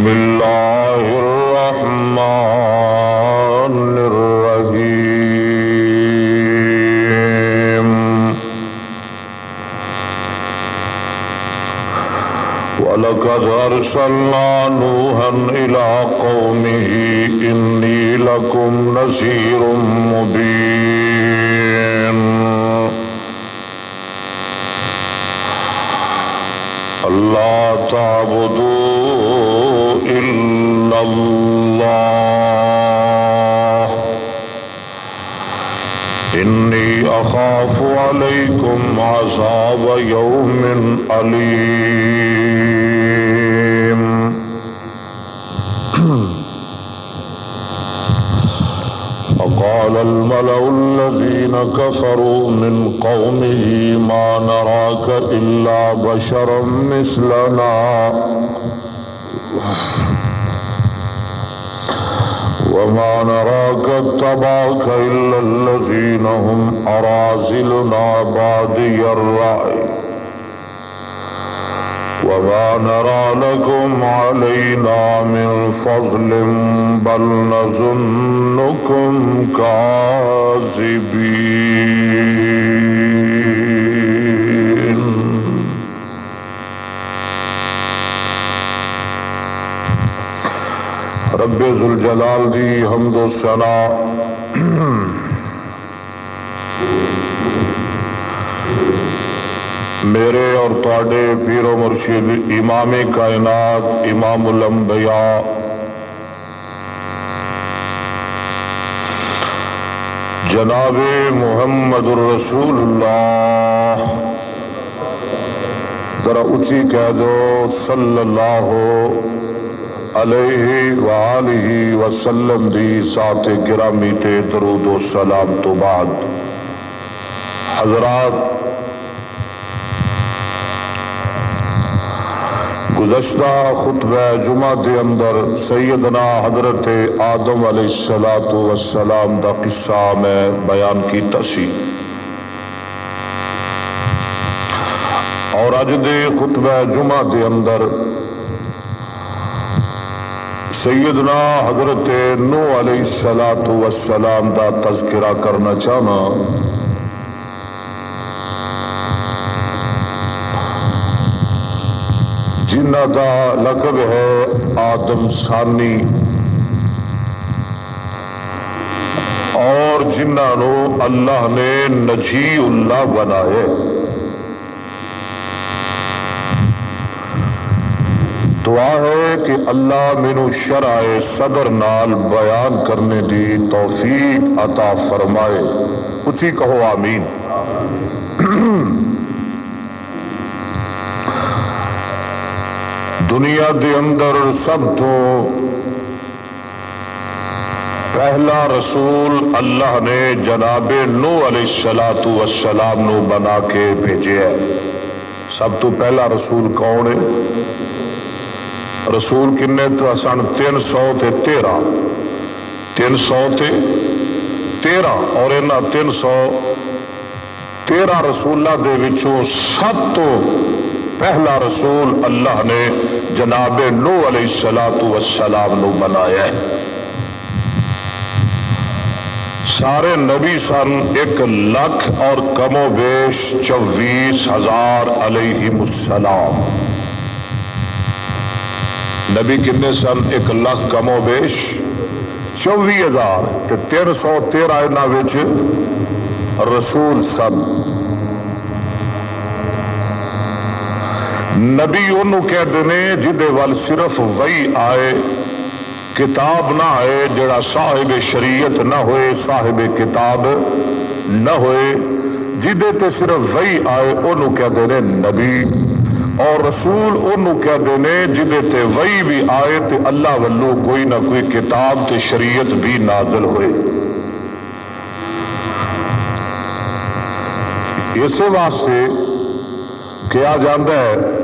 الله الرحمن الرحيم ولقد أرسلنا نوحا إلى قومه إني لكم نذير مبين ألا تعبدوا إلا الله إني أخاف عليكم عذاب يوم أليم فقال الملأ الذين كفروا من قومه ما نراك إلا بشرا مثلنا وما نراك اتبعك إلا الذين هم أراذلنا بادي الرأي وما نرى لكم علينا من فضل بل نظنكم كاذبين رب ذوالجلال دی حمد و ثنا میرے اور تواڈے پیر و مرشد امام کائنات امام الانبیاء جناب محمد الرسول اللہ ذرا اونچی کہہ دو صلی اللہ علیہ وآلہ وسلم دی ذات گرامی تے درود و سلام تو بعد حضرات گزشتہ خطبہ جمعہ دے اندر سیدنا حضرت آدم علیہ السلام دا قصہ میں بیان کیتا سی اور اج دے خطبہ جمعہ دے اندر سیدنا حضرت نوح علیہ السلام دا تذکرہ کرنا چاہنا جنہ دا لقب ہے آدم ثانی اور جنہ نو اللہ نے نجی اللہ بنائے دعا ہے کہ اللہ مینو شرع صدر نال بیان کرنے دی توفیق عطا فرمائے اچھی کہو آمین دنیا دے اندر سب تو پہلا رسول اللہ نے جناب نوح علیہ السلام نو بنا کے بھیجے ہے سب تو پہلا رسول کون ہے رسول کنے تو سن 313 اور انہاں 313 رسولہ دے وچوں سب تو پہلا رسول اللہ نے جناب نوح علیہ السلام نو بنایا ہے سارے نبی سن 1,00,000 اور کم و بیش 24,000 علیہ السلام نبی کتنے سن 1,00,000 کم و بیش 24,000 تے 313 انہاں وچ رسول سن نبی انہوں کہتے ہیں جدے وال صرف وحی آئے کتاب نہ آئے جڑا صاحب شریعت نہ ہوئے صاحب کتاب نہ ہوئے جدے تے صرف وحی آئے انہوں کہتے ہیں نبی اور رسول انہوں کہتے ہیں جدے تے وحی بھی آئے تے اللہ والو کوئی نہ کوئی کتاب تے شریعت بھی نازل ہوئے اسی واسطے کیا جانتا ہے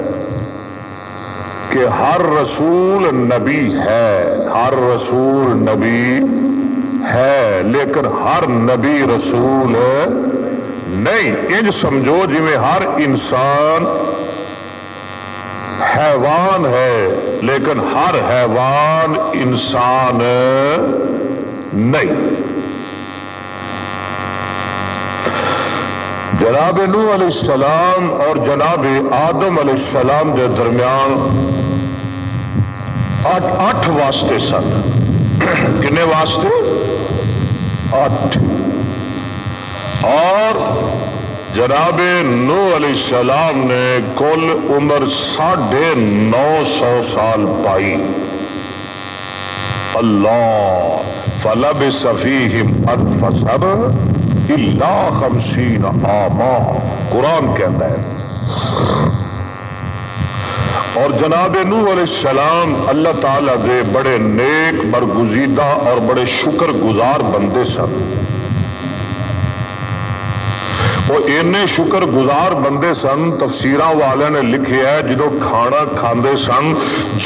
کہ ہر رسول نبی ہے ہر رسول نبی ہے لیکن ہر نبی رسول نہیں انج سمجھو جی میں ہر انسان حیوان ہے لیکن ہر حیوان انسان نہیں۔ جناب نوح علیہ السلام اور جناب آدم علیہ السلام کے درمیان 8 واسطے سن۔ کنے واسطے؟ 8۔ اور جناب نوح علیہ السلام نے کل عمر 950 سال پائی۔ اللہ فلبث فیہم الف سنہ الا 50 عاما، قرآن کہتا ہے۔ اور جناب نوح علیہ السلام اللہ تعالیٰ دے بڑے نیک برگزیدہ اور بڑے شکر گزار بندے سن۔ وہ اینے شکر گزار بندے سن، تفسیراں والے نے لکھیا ہے جدو کھانا کھاندے سن،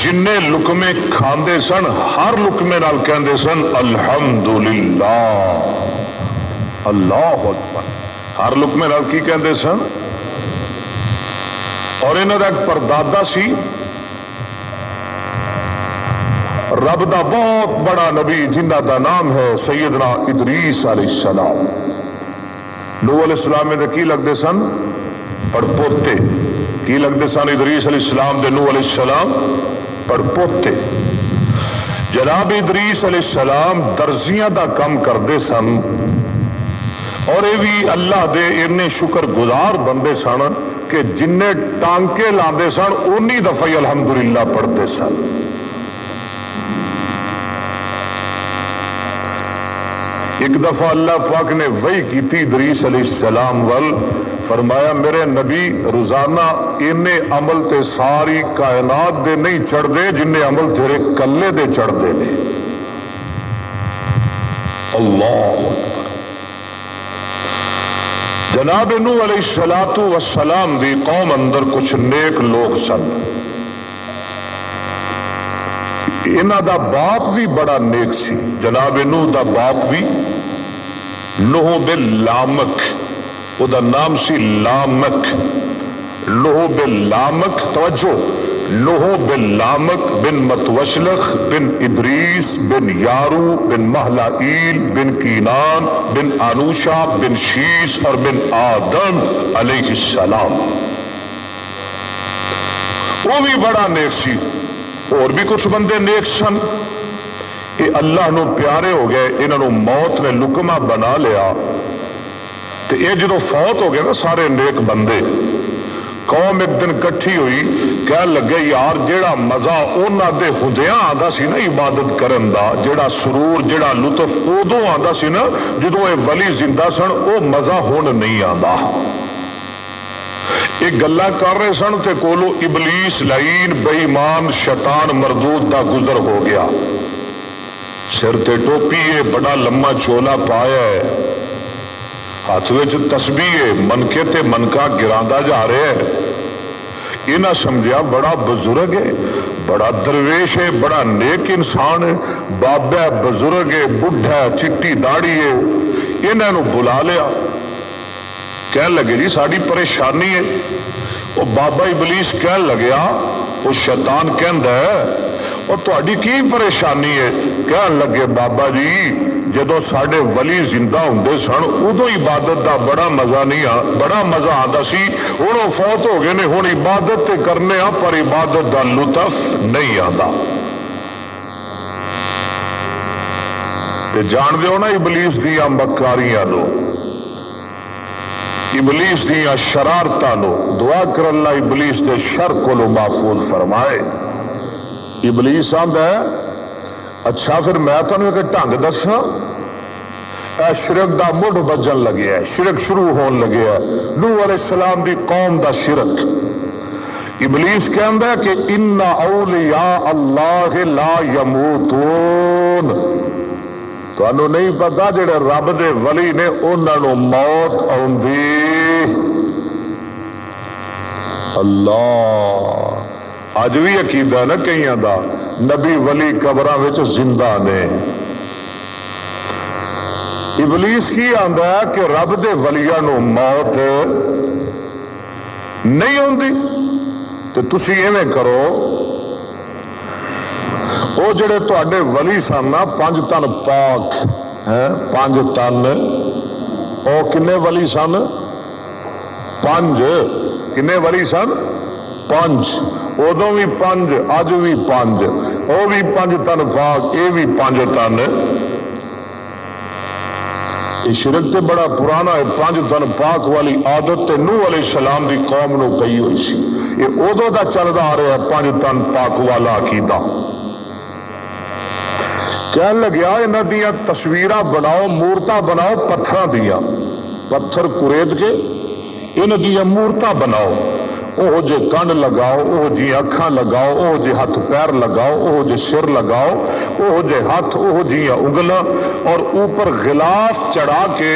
جننے لقمے کھاندے سن ہر لقمے نال کہندے سن الحمدللہ، اللہ اکبر، ہر لقمے نال کی کہندے سن؟ اور انہاں دا ایک پردادا سی، رب دا بہت بڑا نبی جنہ دا نام ہے سیدنا ادریس علیہ السلام۔ نوح علیہ السلام میں کی لگتے سن؟ پڑپوتے۔ کی لگتے سن ادریس علیہ السلام دے نوح علیہ السلام؟ پڑپوتے۔ جناب ادریس علیہ السلام درزیاں دا کم کرتے سن، اور یہ بھی اللہ دے اتنے شکر گزار بندے سن کہ جن ٹانکے لاندے سن اونی دفعہ الحمدللہ پڑھتے سن۔ ایک دفعہ اللہ پاک نے وحی کیتی ادریس علیہ السلام ول، فرمایا میرے نبی روزانہ انہیں عمل تے ساری کائنات دے نہیں چڑھ دے جنہیں عمل تیرے کلے دے چڑھ دے نے۔ اللہ اکبر۔ جناب نوح علیہ السلام دی قوم اندر کچھ نیک لوگ سن۔ انہاں دا باپ بھی بڑا نیک سی، جناب نوح دا باپ بھی نوح بن لامک، او دا نام سی لامک۔ نوح بن لامک، توجہ، نوح بن لامک بن متوشلخ بن ادریس بن یارو بن محلائیل بن کینان بن انوشا بن شیس اور بن آدم علیہ السلام۔ وہ بھی بڑا نیک سی، اور بھی کچھ بندے نیک سن۔ یہ اللہ نو پیارے ہو گئے، انہوں نے موت نے لکمہ بنا لیا، تو یہ جدو فوت ہو گئے نا سارے نیک بندے، قوم ایک دن کٹھی ہوئی، کہنے لگے یار جیڑا مزہ اونا دے ہندیاں آندا سی نا عبادت کرن دا، جیڑا سرور جیڑا لطف اودوں آندا سی نا جدو اے ولی زندہ سن، او مزہ ہون نہیں آندا۔ ایک گلہ کر رہے سن تے کولو ابلیس لعین بے ایمان شیطان مردود دا گزر ہو گیا، سر تے ٹوپی ہے، بڑا لمبا چولا پایا ہے، ہاتھ وچ تسبیح ہے، منکے تے منکا گراندا جا رہے ہیں۔ یہ نہ سمجھا بڑا بزرگ ہے، بڑا درویش ہے، بڑا نیک انسان ہے، بابا ہے، بزرگ ہے، بڈھا ہے، چٹی داڑھی ہے۔ انہوں نے بلا لیا، کہنے لگے جی ساری پریشانی ہے۔ وہ بابا ابلیس کہنے لگیا، وہ شیطان کہندا ہے اور تہاڈی کی پریشانی ہے؟ کہنے لگے بابا جی جدو ساڈے ولی زندہ ہوندے سن ادو عبادت دا بڑا مزہ نہیں بڑا مزہ آتا سی، ہن وہ فوت ہو گئے نے، ہن عبادت تے کرنے ہاں پر عبادت دا لطف نہیں آتا۔ تے جان دیو نا ابلیس دیاں مکاریاں نو، ابلیس دیاں شرارتاں نو، دعا کر اللہ ابلیس دے شر کو محفوظ فرمائے۔ ابلیس آندا ہے اچھا پھر میں تانوں ایک ڈھنگ دساں، اے شرک دا مڈ بجن لگیا ہے، شرک شروع ہون لگیا ہے، نوح علیہ السلام دی قوم دا شرک۔ ابلیس کہندا ہے کہ ان اولیاء اللہ لا یموتون، تانوں نہیں پتا جڑے رب دے ولی نے انہاں نوں موت آوندی۔ اللہ اج بھی عقیدہ نا کئیاں دا نبی ولی قبراں وچ زندہ نے۔ ابلیس کی آندا ہے کہ رب دے ولیاں نو موت نہیں ہوندی، تو تسی ایویں کرو، وہ جڑے تواڈے ولی سن نا 5 تن پاک ہیں، 5 تن، وہ کنے ولی سن؟ 5. کنے ولی سن؟ 5. ادو بھی 5، اج بھی 5، وہ بھی 5 تن پاک، یہ بھی 5 تن۔ یہ شرک تے بڑا پرانا ہے۔ 5 تن پاک والی عادت تے نوح علیہ السلام دی قوم نو پئی ہوئی سی، یہ ادو دا چلدا آ رہا ہے 5 تن پاک والا عقیدہ۔ کہنے لگیا انہاں دیاں تصویراں بناؤ، مورتاں بناؤ پتھراں دیاں، پتھر کرید کے انہاں دیاں مورتاں بناؤ، اوہ جے کن لگاؤ، اوہ جی اکھاں لگاؤ، اوہ جے ہاتھ پیر لگاؤ، اوہ جے سر لگاؤ، اوہ جے ہاتھ، اوہ جی انگلاں، اور اوپر غلاف چڑھا کے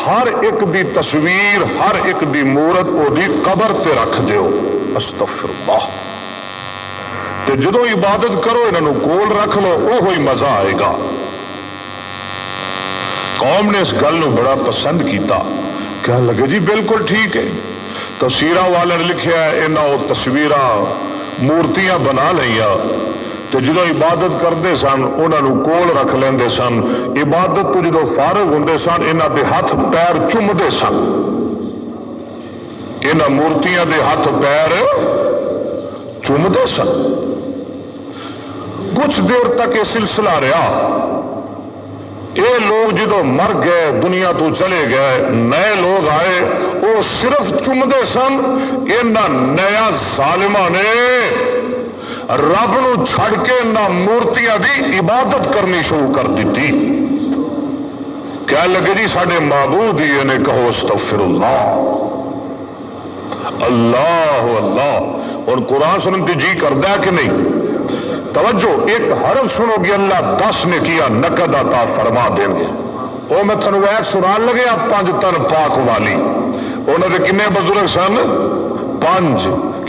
ہر ایک دی تصویر، ہر ایک دی مورت او دی قبر تے رکھ دیو۔ استغفر اللہ۔ تے جدو عبادت کرو انہوں کول رکھ لو، اوہ ہی مزہ آئے گا۔ قوم نے اس گل نو بڑا پسند کیتا، کہنے لگے جی بالکل ٹھیک ہے۔ تصویراں والے نے لکھیا ہے انہاں وہ تصویراں مورتیاں بنا لئیاں، تے جدو عبادت کرتے سن انہاں نو کول رکھ لیندے سن، عبادت تو جدو فارغ ہوندے سن انہاں دے ہاتھ پیر چومدے سن، انہاں مورتیاں دے ہاتھ پیر چومدے سن۔ کچھ دیر تک یہ سلسلہ رہا، یہ لوگ جدو مر گئے دنیا تو چلے گئے، نئے لوگ آئے، وہ صرف چومدے سن، انہاں نیا ظالمہ نے رب نو چھڑ کے نہ مورتیاں دی عبادت کرنی شروع کر دیتی۔ کہنے لگے جی ساڈے معبود ہی نے، کہو استغفر اللہ، اللہ اللہ۔ اور قرآن سنتے جی کردہ ہے کہ نہیں؟ توجہ، ایک حرف سنو گے اللہ 10 نے کیا نقد عطا فرما دیں گے۔ وہ میں تھنو ایک سنان لگے آپ 5 تن پاک والی، انہوں نے کنے بزرگ سن؟ 5۔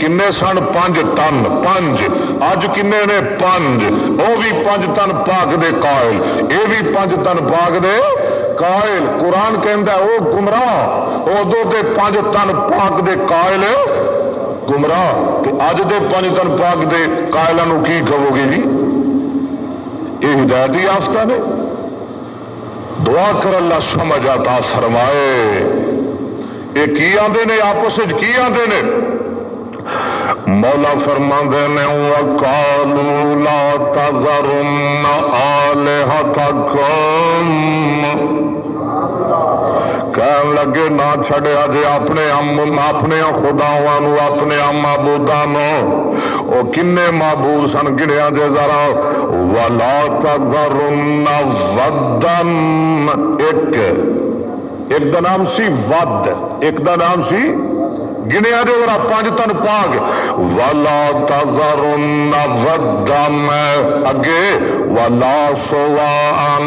کنے سن؟ 5 تن، 5۔ آج کنے نے؟ 5۔ وہ بھی 5 تن پاک دے قائل، اے بھی 5 تن پاک دے قائل۔ قرآن کہندہ ہے وہ گمراہ، وہ دو دے 5 تن پاک دے قائل گمراہ، تو آج دے 5 تن پاک دے قائلانو کی کہو گے جی؟ یہ ہدایت یافتہ نے؟ دعا کر اللہ سمجھ عطا فرمائے۔ یہ کی آندے نے آپس وچ کی آندے نے؟ مولا فرماندے نے وَقَالُوا لَا تَذَرُنَّ آلِهَتَكُمْ، کہنے لگے نہ چھڑیا جے اپنے خداوانو، اپنے معبودانو۔ او کنے معبود سن گنیا جے ذرا؟ وَلَا تَذَرُنَّ وَدًّا، ایک دا نام سی ود، ایک دا نام سی گنیا دے ورہ 5 تن پاک۔ وَلَا تَذَرُنَّ وَدًّا اگے، وَلَا سُوَاءً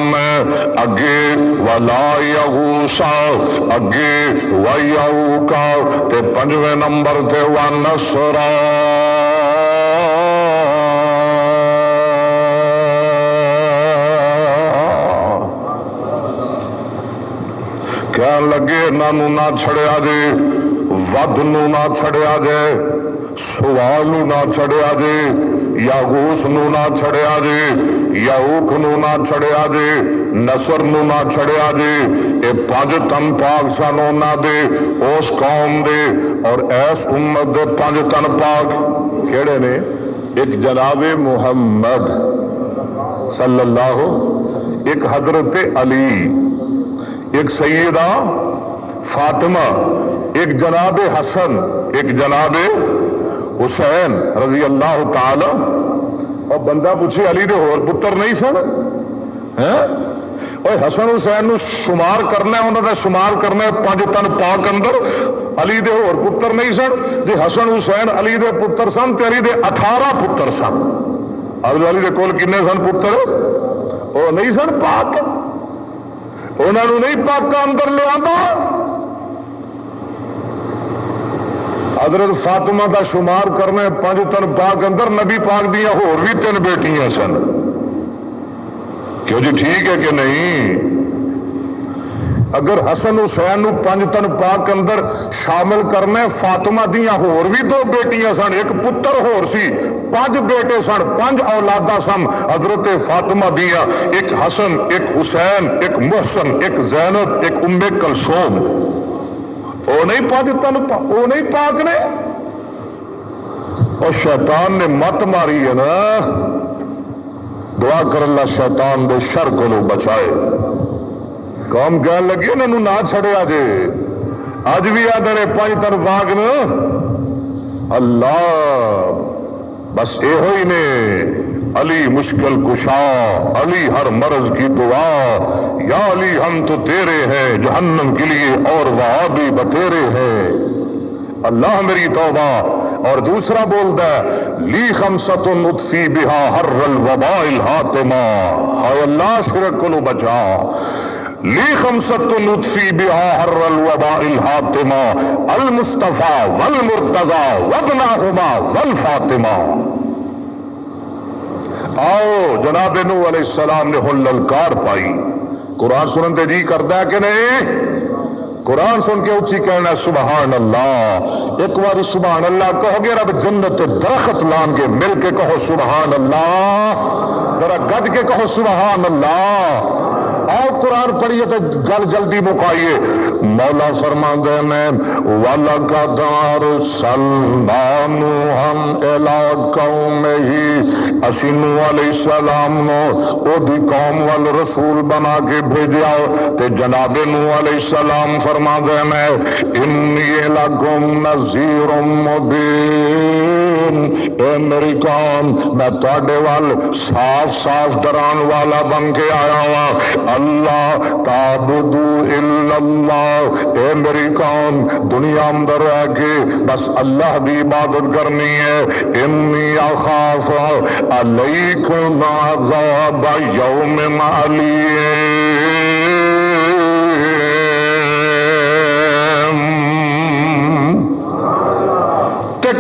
اگے، وَلَا يَغُوثَ اگے، وَيَعُوقَ تے 5ویں نمبر تے وَنَسْرَ۔ کہنے لگے نانو نہ چھڑیا جے، ود نو نہ چھڑیا جے، سوال نو نہ چھڑیا جے، یاغوس نو نہ چھڑیا جے، یعوق نو نہ چھڑیا جے، نصر نو نہ چھڑیا جے۔ اے 5 تن پاک سن اونا دے، اس قوم دے، اور ایس امت دے 5 تن پاک کیڑے نے؟ ایک جناب محمد صلی اللہ، ایک حضرت علی، ایک سیدہ فاطمہ، ایک جناب حسن، ایک جناب حسین رضی اللہ تعالی۔ اور بندہ پوچھے علی دے اور پتر نہیں سن؟ اور حسن حسین نو شمار کرنا ہے، انہوں نے شمار کرنا ہے 5 تن پاک اندر، علی دے اور پتر نہیں سن؟ جی حسن حسین علی دے پتر سن تے علی دے 18 پتر سن۔ علی دے کول کنے سن پتر؟ وہ نہیں سن پاک، انہوں نے نہیں پاک کا اندر لے آتا۔ حضرت فاطمہ دا شمار کرنے 5 تن پاک اندر، نبی پاک دیا اور بھی 3 بیٹیاں سن۔ کیوں جی ٹھیک ہے کہ نہیں؟ اگر حسن حسین نو 5 تن پاک اندر شامل کرنا، فاطمہ دیاں ہور بھی 2 بیٹیاں سن، ایک پتر ہور سی، 5 بیٹے سن، 5 اولاداں سن حضرت فاطمہ دیاں، ایک حسن، ایک حسین، ایک محسن، ایک زینب، ایک ام کلثوم۔ او نہیں 5 تن او نہیں پاک نے؟ اور شیطان نے مت ماری ہے نا، دعا کر اللہ شیطان دے شر کو بچائے۔ قوم کہنے لگی انہوں نہ چھڑیا جے، اج بھی آدھے نے 5 تن پاک نا۔ اللہ بس اے ہوئی نے، علی مشکل کشا، علی ہر مرض کی دعا، یا علی ہم تو تیرے ہیں، جہنم کے لیے اور وہاں بھی بتیرے ہیں، اللہ میری توبہ۔ اور دوسرا بولتا ہے لی خمسۃ اطفی بہا حر الوباء الحاطمہ، ہائے اللہ شرک کو بچا، لی خمسۃ اطفی بہا حر الوباء الحاطمہ، المصطفیٰ والمرتضیٰ وابنہما والفاطمہ۔ آؤ جناب نوح علیہ السلام نے للکار پائی، قرآن سنتے جی کرتا ہے کہ نہیں؟ قرآن سن کے اچھی کہنا سبحان اللہ، ایک بار سبحان اللہ کہو گے رب جنت درخت لان گے، مل کے کہو سبحان اللہ، ذرا گج کے کہو سبحان اللہ۔ آؤ قرآن پڑھیے تو گل جلدی مکائیے۔ مولا فرماندے نے وَلَقَدْ أَرْسَلْنَا نُوحًا إِلَىٰ قَوْمِهِ، اسی نوح علیہ السلام نو او دی قوم وال رسول بنا کے بھیجیا، تے جناب نوح علیہ السلام فرماندے نے انی لکم نذیر مبین، اے میری قوم میں تواڈے وال صاف صاف ڈران والا بن کے آیا ہوں، اللہ تعبدو الا اللہ، اے میری قوم دنیا اندر رہ کے بس اللہ دی عبادت کرنی ہے، انی اخاف علیکم عذاب یوم علیم۔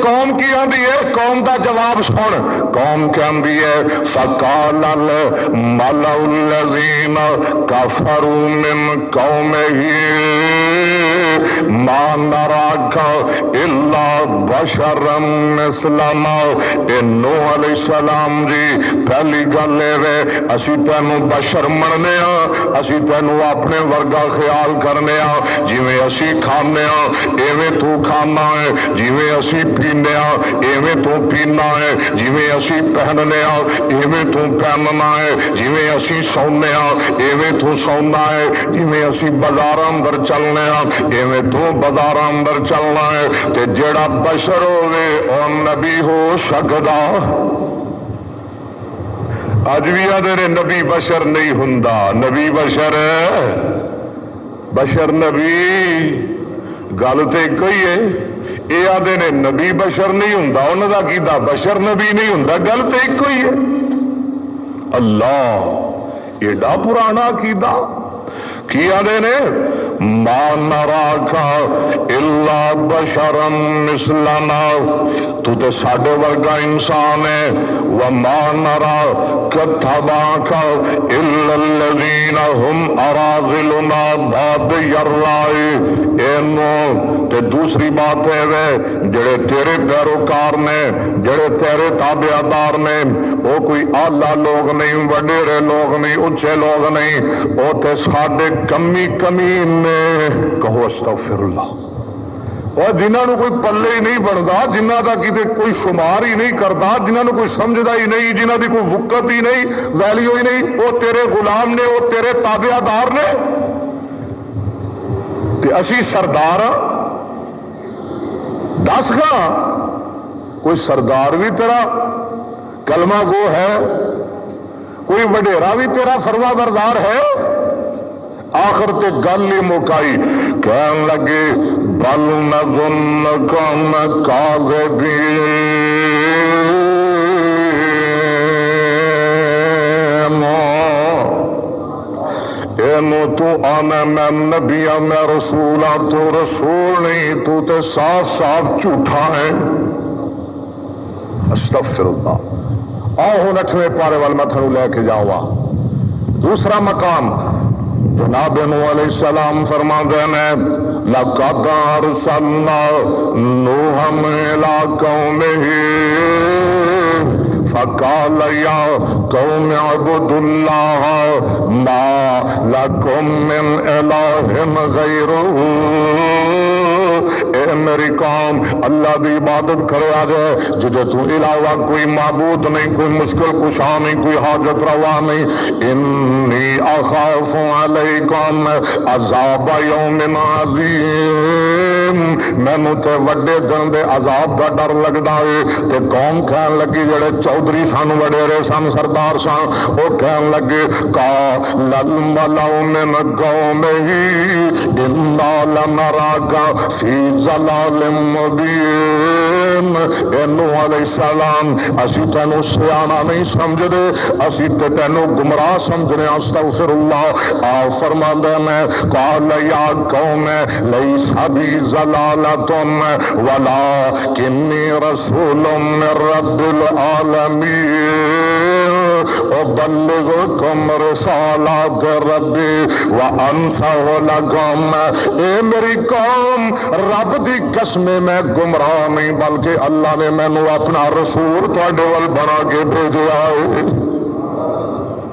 قوم کی آندھی ہے، قوم دا جواب سن، قوم کی آندھی ہے فَقَالَ الْمَلَأُ الَّذِينَ كَفَرُوا مِنْ قَوْمِهِ مَا نَرَاكَ إِلَّا بَشَرًا مِثْلَنَا۔ اے نوح علیہ السلام جی پہلی گل ہے اسی تینوں بشر مننے ہاں، اسی تینوں اپنے ورگا خیال کرنے ہاں، جویں اسی کھانے ہاں ایویں تو کھانا ہے، جویں اسی پینے ہاں ایویں تو پینا ہے، جویں اسی پہننے ہاں ایویں تو پہننا ہے، جویں اسی سونے ہاں ایویں تو سونا ہے، جویں اسی بازار اندر چلنے ہاں ایویں تو بازار اندر چلنا ہے، تے جیڑا بشر ہوئے اور نبی ہو سکدا۔ اج بھی آدھے نے نبی بشر نہیں ہوندا، نبی بشر ہے، بشر نبی گل تے کوئی ہے، اے آدھے نے نبی بشر نہیں ہوندا، انہاں دا کیتا بشر نبی نہیں ہوندا، گل تے ایک ہی ہے۔ اللہ ایڈا پرانا عقیدہ کی آدھے نے ما نراکا الا بشرا مثلنا، تو تے ساڈے ورگا انسان ہے، وما نرا کتباکا الا الذین هم اراذلنا بادی الرائے۔ اینو تے دوسری بات ہے وہ جڑے تیرے پیروکار نے، جڑے تیرے تابعدار نے، وہ کوئی اعلیٰ لوگ نہیں، وڈیرے لوگ نہیں، اونچے لوگ نہیں، وہ تے ساڈے کمی کمین نے۔ کہو استغفر اللہ۔ اور جنہاں نو کوئی پلے ہی نہیں بندا، جنہاں دا کتے کوئی شمار ہی نہیں کردا، جنہاں نو کوئی سمجھدا ہی نہیں، جنہاں دی کوئی وقت ہی نہیں، ویلیو ہی نہیں، وہ تیرے غلام نے، وہ تیرے تابعدار نے۔ تے اسی سردار دس گا کوئی سردار بھی تیرا کلمہ گو ہے، کوئی وڈیرا بھی تیرا فرما بردار ہے۔ آخر تے گل ہی مکائی، کہن لگے بل نظنکم کاذبین، اینو تو آنا میں نبی ہاں میں رسول ہاں، تو رسول نہیں، تو تے صاف صاف جھوٹا ہے۔ استغفر اللہ۔ آؤ ہن 8ویں پارے وال میں تھانوں لے کے جاواں۔ دوسرا مقام جناب نوح علیہ السلام فرماتے ہیں لَقَدْ أَرْسَلْنَا نُوحًا إِلَىٰ قَوْمِهِ فَقَالَ يَا قَوْمِ اعْبُدُوا اللَّهَ مَا لَكُم مِّنْ إِلَٰهٍ غَيْرُهُ اے میری قوم اللہ دی عبادت کرے آجے جدے تو علاوہ کوئی معبود نہیں، کوئی مشکل کشا نہیں، کوئی حاجت روا نہیں. انی اخاف علیکم عذاب یوم عظیم، مینوں تے وڈے دن دے عذاب دا ڈر لگدا ہے. تے قوم کہن لگی جڑے چودھری سن وڈیرے سن سردار سن او کہن لگے قال الملأ من قومه انا لنراک فی ضلال مبین. اے نوح علیہ السلام اسی تینوں سیانا نہیں سمجھ دے، اسی تے تینوں گمراہ سمجھنے. استغفر اللہ. آپ فرماندے میں قال یا قوم لیس بی ضلالۃ ولکنی رسول من رب العالمین ابلغکم رسالات ربی وانصح لکم. اے میری قوم رب دی قسم میں گمراہ نہیں بلکہ اللہ نے مینوں اپنا رسول تواڈے ول بنا کے بھیجا ہے.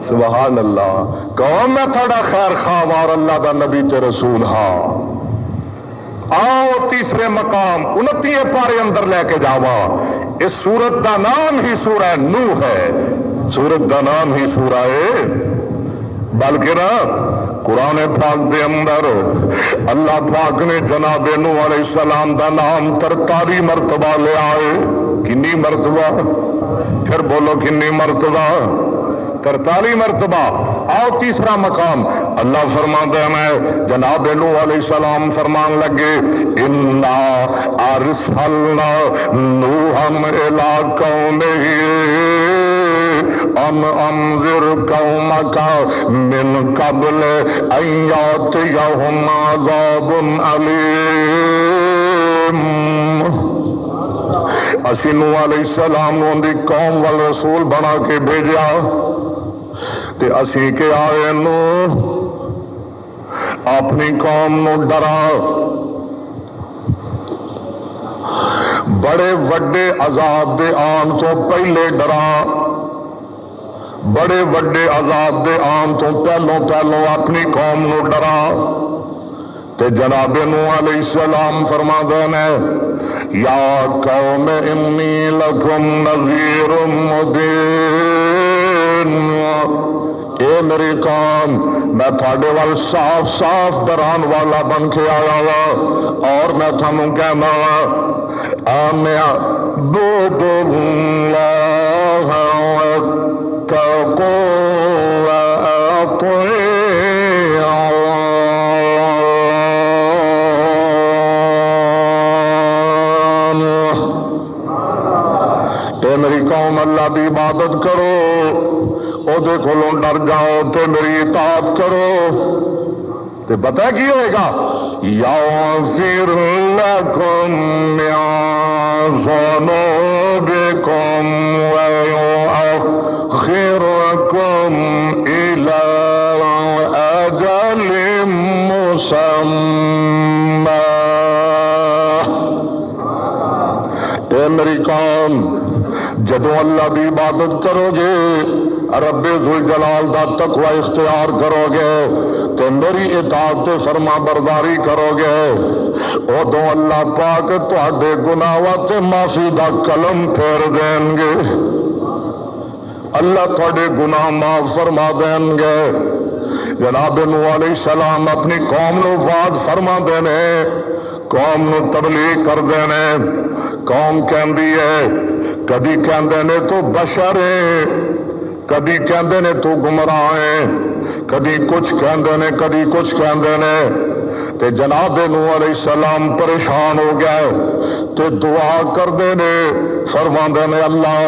سبحان اللہ. قوم میں تھوڑا خیر خواہ اور اللہ دا نبی تے رسول ہاں. آؤ تیسرے مقام 29 پارے اندر لے کے جاوا. اس سورت دا نام ہی سورہ نوح ہے، سورت دا نام ہی سورہ ہے. بلکہ نا قرآن پاک دے اندر اللہ پاک نے جناب نوح علیہ السلام دا نام 43 مرتبہ لے آئے. کنی مرتبہ؟ پھر بولو کنی مرتبہ؟ 43 مرتبہ. آؤ تیسرا مقام اللہ فرماتا ہے میں جناب نوح علیہ السلام فرمان لگے انا ارسلنا نوحا الی قومه ان انذر قومک من قبل ان یاتیہم عذاب علیم. اسی نوح علیہ السلام نے ان دی قوم والرسول بنا کے بھیجا تے اسی کے آئے نو اپنی قوم نو ڈرا. بڑے وڈے عذاب دے آن تو پہلے ڈرا، بڑے وڈے عذاب دے آن تو پہلوں اپنی قوم نو ڈرا. تے جناب نوح علیہ السلام فرما دینے یا قوم انی لکم نذیر مبین. اے میری قوم میں تھوڑے وال صاف صاف ڈران والا بن کے آیا وا اور میں تھانوں کہنا وا آن اعبدوا اللہ واتقوا اے میری قوم اللہ دی عبادت کرو، او دے کولوں ڈر جاؤ تے میری اطاعت کرو. تے پتہ کی ہوئے گا یغفر لکم من ذنوبکم ویؤخرکم الی اجل مسمی. اے میری قوم جدو اللہ دی عبادت کرو گے، رب ذوالجلال دا تقوی اختیار کرو گے تو میری اطاعت فرما برداری کرو گے، ادو اللہ پاک تواڈے گناہاں تے معافی دا قلم پھیر دیں گے. اللہ تواڈے گناہ معاف فرما دیں گے. جناب نوح علیہ السلام اپنی قوم نو واعظ فرما دینے، قوم نو تبلیغ کر دینے. قوم کہندی ہے کدی کہندے نے تو بشر ہے، کدی کہندے نے تو گمراہ ہے، کدی کچھ کہندے نے کدی کچھ کہندے نے. تے جناب نوح علیہ السلام پریشان ہو گئے تے دعا کر دے نے فرماندے نے اللہ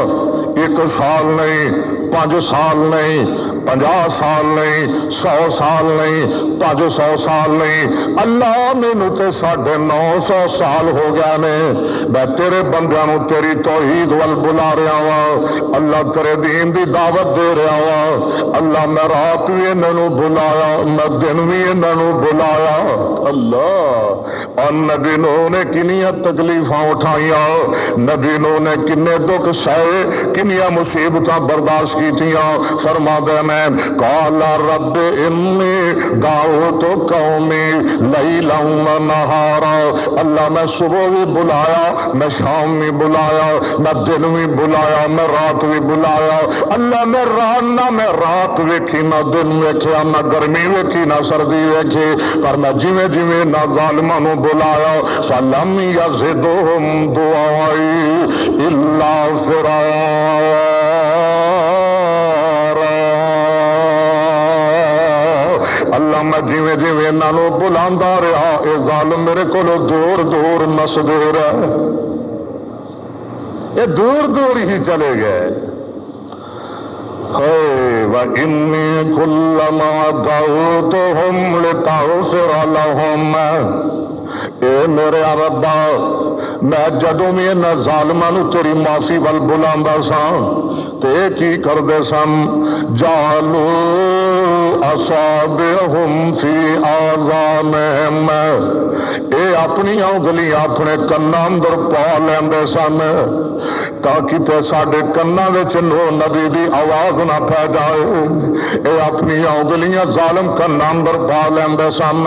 1 سال نہیں 5 سال نہیں، 50 سال نہیں، 100 سال نہیں، 500 سال نہیں، اللہ مینوں تے 950 سال ہو گیا نے، میں تیرے بندیاں نوں تیری توحید ول بلا رہا ہاں، اللہ تیرے دین دی دعوت دے رہا ہاں، اللہ میں رات بھی انہاں نوں بلایا، میں دن بھی انہاں نوں بلایا، اللہ۔ اور نبی نو نے کنیاں تکلیفاں اٹھائیاں، نبی نو نے کنے دکھ سہے، کنیاں مصیبتاں برداشت کیتیاں، فرما دے میں قال رب انی دعوت قومی لیلا و نہارا، اللہ میں صبح بھی بلایا، میں شام بھی بلایا، میں دن بھی بلایا، میں رات بھی بلایا، اللہ میں رات ویکھی نہ دن ویکھیا، نہ گرمی ویکھی نہ سردی ویکھی، پر میں جویں جویں نہ ظالماں نوں بلایا، فلم یزدہم دعائی الا فرارا، اللہ میں جویں جویں انہاں نوں بلاندا رہا، اے ظالم میرے کولوں دور دور نسدے رہے، یہ دور دور ہی چلے گئے۔ وَإِنِّي كُلَّمَا دَعَوْتُهُمْ لِتَغْفِرَ لَهُمْ، اے میرے ربا میں جدوں بھی انہاں ظالماں نوں تیری معافی ول بلاندا سا تے کی کردے سن، جعلوا اصابعهم فی آذانہم، اے اپنی انگلیاں اپنے کناں اندر پا لیندے سن تاکہ تے ساڈے کناں وچ نبی دی آواز نہ پہ جائے، اے اپنی انگلیاں ظالم کناں اندر پا لیندے سن،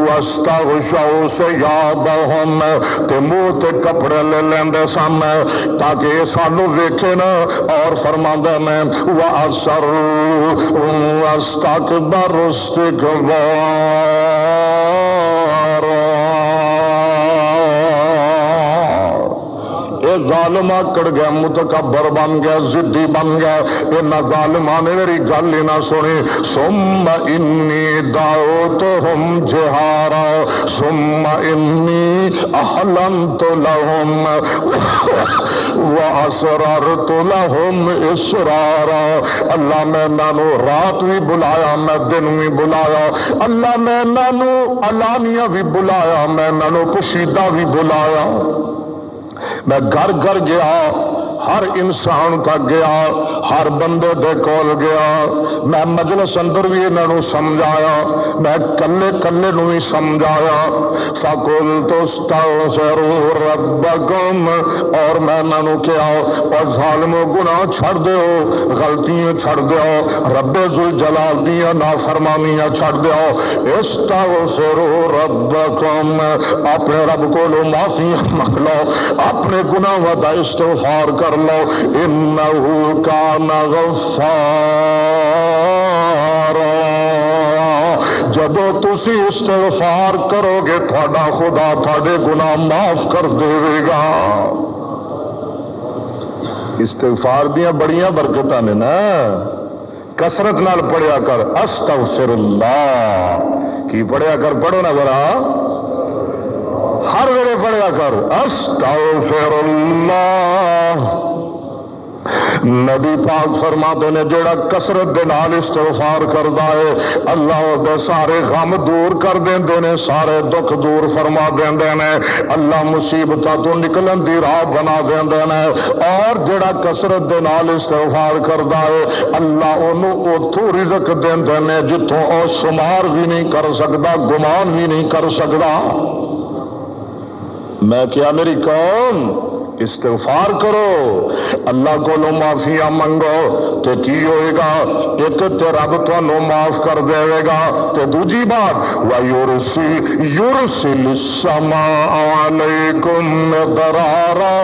واستغشوا ثیابہم، تے منہ تے کپڑے لے لیندے سن تاکہ سانو ویکھے نہ، اور فرماندے میں وَأَسَرُّوا وَاسْتَكْبَرُوا اسْتِكْبَارًا، اے ظالم اکڑ گیا، متکبر بن گیا، ضدی بن گیا، انہاں ظالماں نے میری گل ہی نہ سنی، ثم انی دعوتہم جہارا ثم انی احلنت لہم واسررت لہم اسرارا، اللہ میں انہاں نوں رات بھی بلایا، میں دن بھی بلایا، اللہ میں انہاں نوں علانیہ بھی بلایا، میں انہاں نوں پوشیدہ بھی بلایا، میں گھر گھر گیا، ہر انسان تک گیا، ہر بندے دے کول گیا، میں مجلس اندر بھی انہاں نوں سمجھایا، میں کلے کلے نوں بھی سمجھایا، فَقُلْتُ اسْتَغْفِرُوا رَبَّكُمْ، اور میں انہاں نوں کہا اور ظالمو گناہ چھڑ دیو، غلطیاں چھڑ دیو، رب ذوالجلال دیاں نافرمانیاں چھڑ دیو، استغفروا ربکم، اپنے رب کو لو معافی مانگ لو، اپنے گناہوں دا استغفار کر لو، انہو کان غفارا، جدو تسی استغفار کرو گے تھوڑا خدا تھوڑے گناہ معاف کر دے گا۔ استغفار دیاں بڑیاں برکتاں نے نا، کثرت نال پڑھیا کر استغفر اللہ، کی پڑھیا کر، پڑھو نا ذرا، ہر ویلے پڑھیا کر استغفر اللہ۔ نبی پاک فرماتے نے جڑا کثرت دے نال استغفار کردا ہے اللہ دے سارے غم دور کر دیندے نے، سارے دکھ دور فرما دیندے نے، اللہ مصیبتاں تو نکلن دی راہ بنا دیندے نے، اور جڑا کثرت دے نال استغفار کردا ہے اللہ اونوں اوتھوں رزق دیندے نے جتھوں او شمار بھی نہیں کر سکدا، گمان بھی نہیں کر سکدا۔ میں کیا میری قوم استغفار کرو، اللہ کو لو معافیاں منگو، تے کی ہوئے گا، ایک تے رب تانوں معاف کر دے گا، تے دوجی بات یرسل السماء علیکم مدرارا،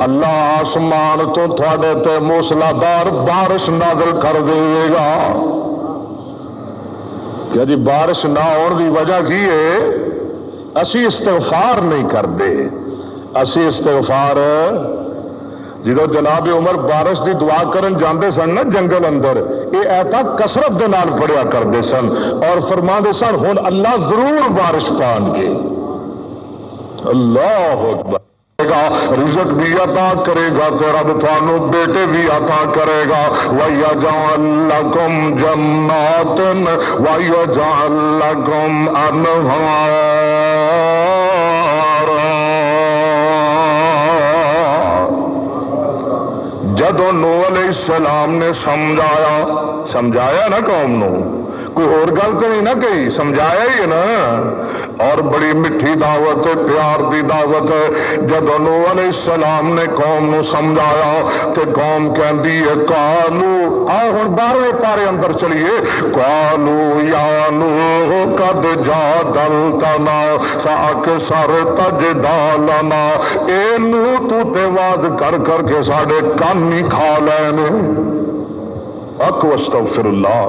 اللہ آسمان تو تھوڑے تے موسلادھار بارش نازل کر دے گا۔ کیا جی بارش نہ ہونے دی وجہ کی ہے؟ اسی استغفار نہیں کرتے، اسی استغفار جدو جناب عمر بارش دی دعا کرن جاندے سن نا جنگل اندر، یہ ایتا کثرت دے نال پڑھیا کردے سن اور فرماندے سن ہن اللہ ضرور بارش پان گے۔ اللہ اکبر۔ گا، رزق بھی عطا کرے گا، تے رب تھانو بیٹے بھی عطا کرے گا۔ وَيَجْعَلْ لَكُمْ جَنَّاتٍ وَيَجْعَلْ لَكُمْ أَنْهَارًا۔ جدو نوح علیہ السلام نے سمجھایا نا قوم نو، کوئی اور گل تو نہیں نہ کہی، سمجھایا ہی ہے نا، اور بڑی میٹھی دعوت ہے، پیار دی دعوت ہے۔ جب نوح علیہ السلام نے قوم نو سمجھایا تے قوم کہندی ہے قالو، آؤ ہن 12ویں پارے اندر چلیے، قالو یا نوح قد جادلتنا فاکثرت جدالنا، اے نوح تو تے واز کر کر کے ساڈے کان ہی کھا لینے، اکو استغفر اللہ،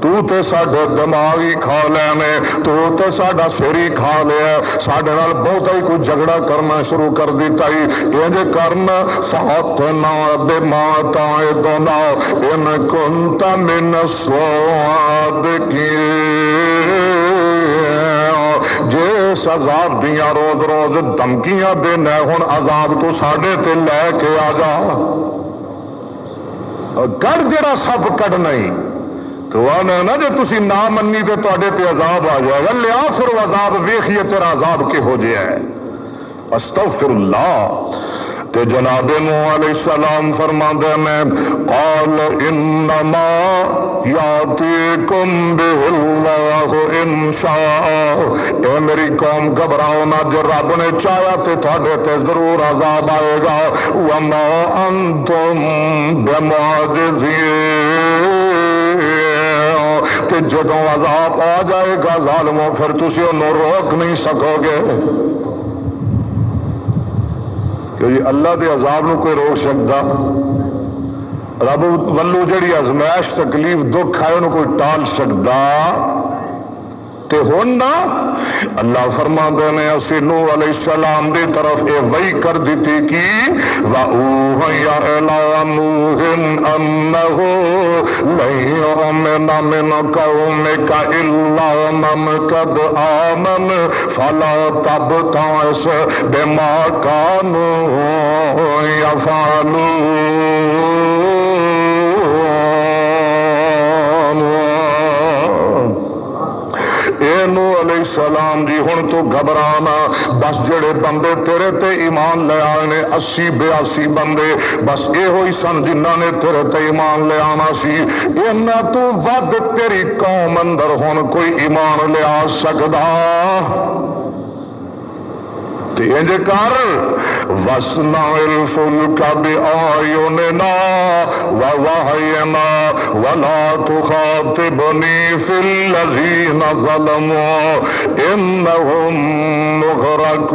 تو تے ساڈے دماغ ہی کھا لینے، تو تے ساڈا سر ہی کھا لیا، ساڈے نال بہت ہی کوئی جھگڑا کرنا شروع کر دیتا ہی، انج کرنا فاتنا بما تعدنا ان کنت من الصادقین، جس عذاب دیاں روز روز دھمکیاں دینا ہن عذاب تو ساڈے تے لے کے آ جا، کر جڑا سب کڈنا ہی تو آنا نا جو تسی نہ منی تے تواڈے تے عذاب آ جائے گا، لیا پھر عذاب ویکھیے تیرا عذاب کہ ہو جائے ہے۔ استغفر اللہ۔ تے جناب نوح علیہ السلام فرماندے ہیں قال انما یاتیکم بہ اللہ ان شاء، اے میری قوم گھبراؤ نہ، جو رب نے چاہیا تے تواڈے تے ضرور عذاب آئے گا، وما انتم بمعجزین، تے جدوں عذاب آ جائے گا ظالموں پھر تسی انہوں روک نہیں سکو گے، کہ جی اللہ دے عذاب نو کوئی روک سکتا، رب ولو جڑی ازمائش تکلیف دکھ آئے انہوں کوئی ٹال سکتا، تے ہونا اللہ فرما دینے اسی نوح علیہ السلام دی طرف اے وحی کر دیتی کی وَأُوحِيَ إِلَىٰ نُوحٍ أَنَّهُ لَن يُؤْمِنَ مِنْ قَوْمِكَ إِلَّا مَنْ قَدْ آمَنَ فَلَا تَبْتَئِسْ بِمَا كَانُوا يَفْعَلُونَ۔ اے نوح علیہ السلام جی ہن تو گھبرانا، بس جڑے بندے تیرے تے ایمان لے آئے نے 80-82 بندے بس اے ہوئی سن جنہاں نے تیرے تے ایمان لے آنا سی، انہاں تو ود تیری قوم اندر ہن کوئی ایمان لے آ سکدا، تے انج کر وَاصْنَعِ الْفُلْكَ بِأَعْيُنِنَا وَوَحْيِنَا وَلَا تُخَاطِبْنِي فِي الَّذِينَ ظَلَمُوا إِنَّهُمْ مُغْرَقُونَ۔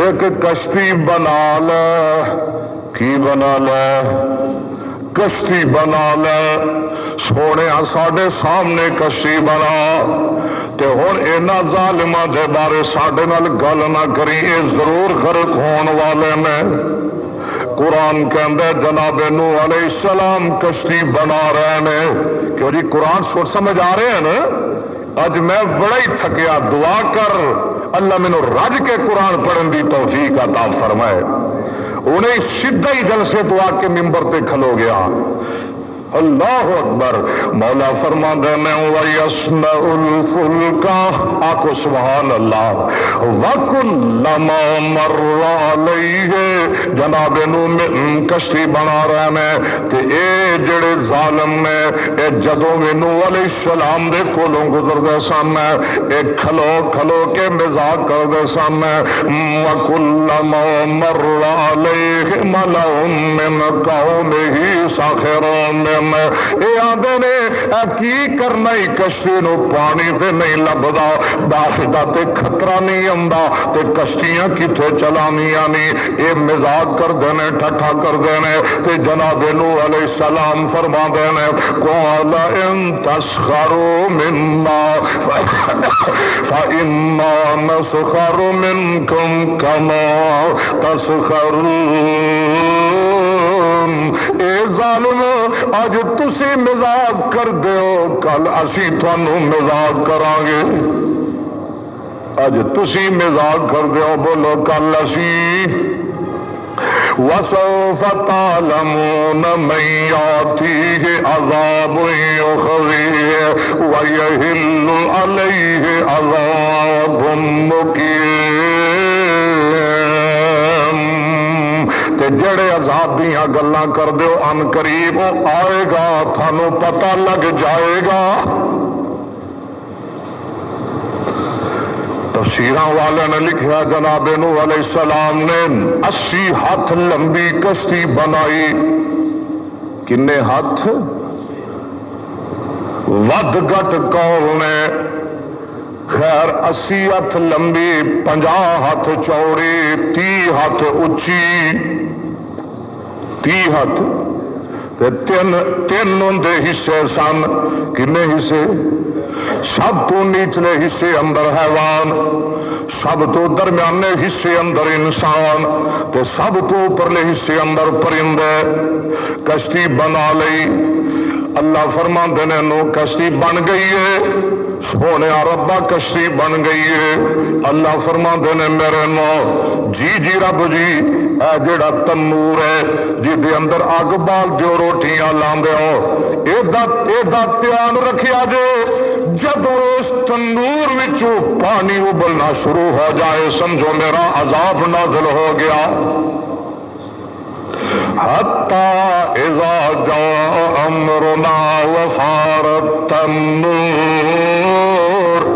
ایک کشتی بنا لے، کی بنا لے؟ کشتی بنا لے، سونے ساڈے سامنے کشتی بنا، تے ہن انہاں ظالماں دے بارے ساڈے نال گل نہ کری، اے ضرور غرق ہون والے نے۔ قرآن کہندے جناب نوح علیہ السلام کشتی بنا رہے نے، کیوں جی قرآن سوچ سمجھ آ رہے ہیں نا؟ اج میں بڑا ہی تھکیا، دعا کر اللہ مینوں رج کے قرآن پڑھن دی توفیق عطا فرمائے۔ انہیں سیدھا ہی جلسے تو آ کے ممبر تے کھلو گیا، اللہ اکبر۔ مولا فرما دینے وَيَصْنَعُ الْفُلْكَ، آکو سبحان اللہ، وَكُلَّمَا مَرَّ عَلَيْهِ، جناب نوح کشتی بنا رہے ہیں، تے اے جڑے ظالم نے اے جدوں میں نوح علیہ السلام دے کولوں گزر دے سامنے اے کھلو کھلو کے مزاق کر دے سامنے، وَكُلَّمَا مَرَّ عَلَيْهِ مَلَأٌ مِّنْ قَوْمِهِ سَخِرُوا مِنْهُ، اے آندے نے کی کرنا ہی کشتی نو پانی تے نہیں لبدا، باخدہ تے خطرہ نہیں آندا، تے کشتیاں کتھے چلانیاں نہیں، اے مزاق کر دینے ٹھٹھا کر دینے، تے جناب نوح علیہ السلام فرما دینے قَالَ إِن تَسْخَرُوا مِنَّا فَإِنَّا نَسْخَرُ مِنْكُمْ كَمَا تَسْخَرُونَ۔ اے ظالم اج تسی مزاق کر دیو کل اسی تھانوں مزاق کران گے اج تسی مزاق کر دیو بولو کل اسی وَسَوْفَ تَعْلَمُونَ مَنْ يَأْتِيهِ عَذَابٌ يُخْزِيهِ وَيَحِلُّ عَلَيْهِ عَذَابٌ مُقِيمٌ تے جڑے عذاب دیاں گلاں کر دیو ان قریب وہ آئے گا تھانوں پتہ لگ جائے گا تفسیراں والے نے لکھا جناب نوح علیہ السلام نے 80 ہاتھ لمبی کشتی بنائی کنے ہاتھ ود گٹ کول نے خیر 80 ہاتھ لمبی 50 ہاتھ چوڑی 30 ہاتھ اچھی 30 ہاتھ تین اندے حصے سن کنے حصے سب تو نیچلے حصے اندر حیوان سب تو درمیانے حصے اندر انسان تے سب تو اوپرلے حصے اندر پرندے کشتی بنا لئی اللہ فرماندے نے نو کشتی بن گئی ہے سونے ربا کشتی بن گئی ہے اللہ فرماندے نے میرے نو جی رب جی اے جڑا تنور ہے جی دے اندر اگ بال جو روٹیاں لاندے ہو اے دا دھیان رکھیا جے جب اس تنور وچوں پانی ابلنا شروع ہو جائے سمجھو میرا عذاب نازل ہو گیا حتی اذا جاء امرنا وفارت التنور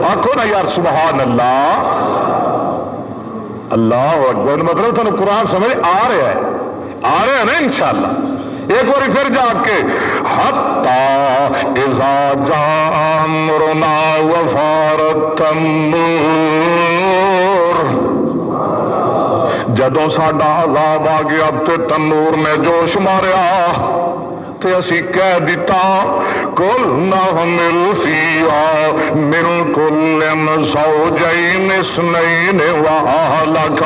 آکھو نا یار سبحان اللہ اللہ اکبر مطلب تھانوں قرآن سمجھ آ رہا ہے نا انشاءاللہ ایک بار پھر جا کے حتی اذا جاء امرنا وفارت التنور جدوں ساڈا عذاب آ گیا تے تنور نے جوش ماریا تے اسی کہہ دیتا قُلْنَا حَمِلْ فِيهَا مِنْ كُلٍّ زَوْجَيْنِ اثْنَيْنِ وَأَهْلَكَ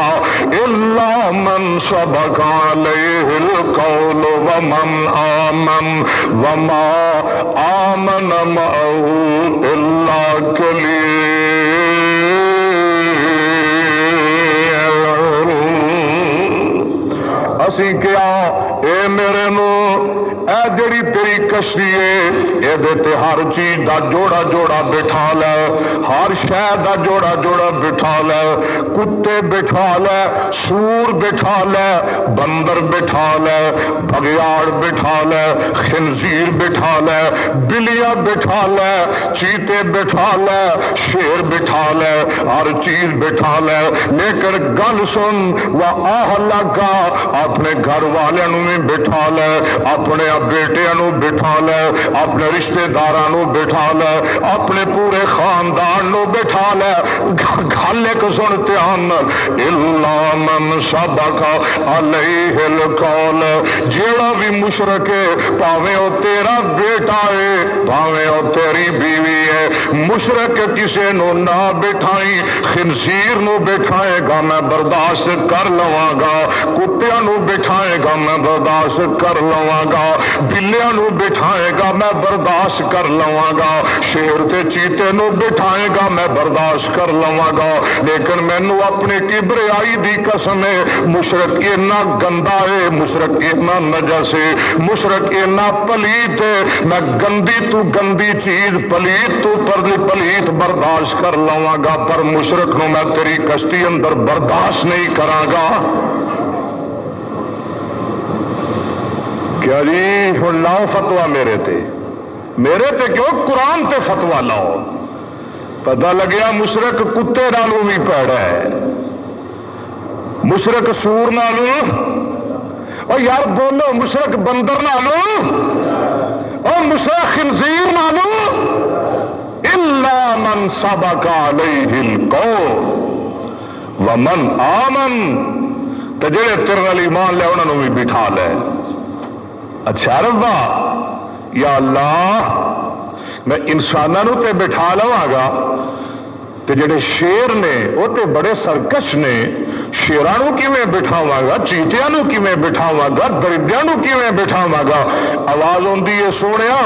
إِلَّا مَنْ سَبَقَ عَلَيْهِ الْقَوْلُ وَمَنْ آمَنَ وَمَا آمَنَ مَعَهُ إِلَّا قَلِيلٌ اسی کیا اے میرے نو اے جڑی تیری کشتی ہے اے دیتے ہر چیز دا جوڑا جوڑا بٹھا لے ہر شے دا جوڑا جوڑا بٹھا لے کتے بٹھا لے سور بٹھا لے بندر بٹھا لے بھگیاڑ بٹھا لے خنزیر بٹھا لے بلیاں بٹھا لے چیتے بٹھا لے شیر بٹھا لے ہر چیز بٹھا لے لیکن گل سن وَأَهْلَكَ اپنے گھر والے نو بھی بٹھا لے اپنے بیٹے نو بٹھا لے اپنے رشتہ داراں نو بٹھا لے اپنے پورے خاندان نو بٹھا لے گل ایک سن دھیان الا من سبق علیہ القول جیڑا بھی مشرک ہے پاویں او تیرا بیٹا ہے پاویں او تیری بیوی ہے مشرک کسے نو نہ بٹھائی خنزیر نو بٹھائے گا میں برداشت کر لواں گا کتیاں نو بٹھائے گا میں برداشت کر لواں گا بلیاں نو بٹھائے گا میں برداشت کر لواں گا شیر تے چیتے نو بٹھائے گا میں برداشت کر لواں گا لیکن میں نو اپنے کبریائی دی قسم ہے مشرک اتنا گندا ہے مشرک اتنا نجس ہے مشرک اتنا پلیت ہے میں گندی تو گندی چیز پلیت تو پلیت برداشت کر لواں گا پر مشرک نو میں تیری کشتی اندر برداشت نہیں کراں گا کیا جی ہن لاؤ فتوہ میرے تے کیوں قرآن تے فتوہ لاؤ پتہ لگیا مشرک کتے نالوں بھی پیڑا ہے مشرک سور نالوں اور یار بولو مشرک بندر نالوں اور مشرک خنزیر نالوں الا من سبق علیہ القول ومن آمن تے جڑے تیرے نال ایمان لے انہاں نوں بھی بٹھا لے اچھا ربا یا اللہ میں انسانوں تے بٹھا لواں گا تے جڑے شیر نے وہ تے بڑے سرکش نے، شیراں نوں کیویں بٹھاواں گا، چیٹیاں نوں کیویں بٹھاواں گا، درندیاں نوں کیویں بٹھاواں گا؟ آواز ہوندی ہے سونیا،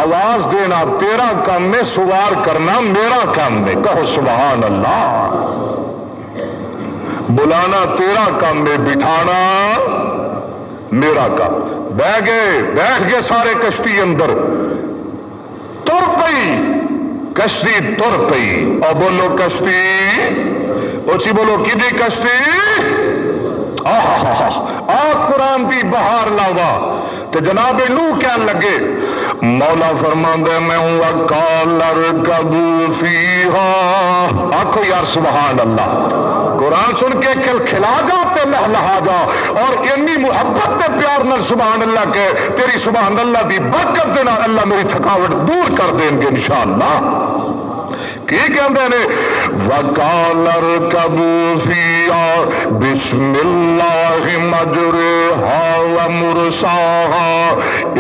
آواز دینا تیرا کام ہے، سوار کرنا میرا کام ہے، کہو سبحان اللہ۔ بلانا تیرا کام ہے، بٹھانا میرا کام۔ بیٹھ گئے سارے کشتی اندر، تر پئی کشتی، تر پئی۔ اور بولو کشتی، اچھی بولو کدی کشتی؟ قرآن دی بہار لاوا۔ تو جناب نوح کہنے لگے، مولا فرماندے میں ہوں وَقَالَ ارْكَبُوا فِيهَا، آکھو یار سبحان اللہ۔ قرآن سن کے کھلا جا تے لہلہا جا، اور انی محبت تے پیار نال سبحان اللہ کہ تیری سبحان اللہ دی برکت دے نال اللہ میری تھکاوٹ دور کر دیں گے انشاءاللہ۔ کی کہندے نے وَقَالَ ارْكَبُوا فِيهَا بِسْمِ اللَّهِ مَجْرَاهَا وَمُرْسَاهَا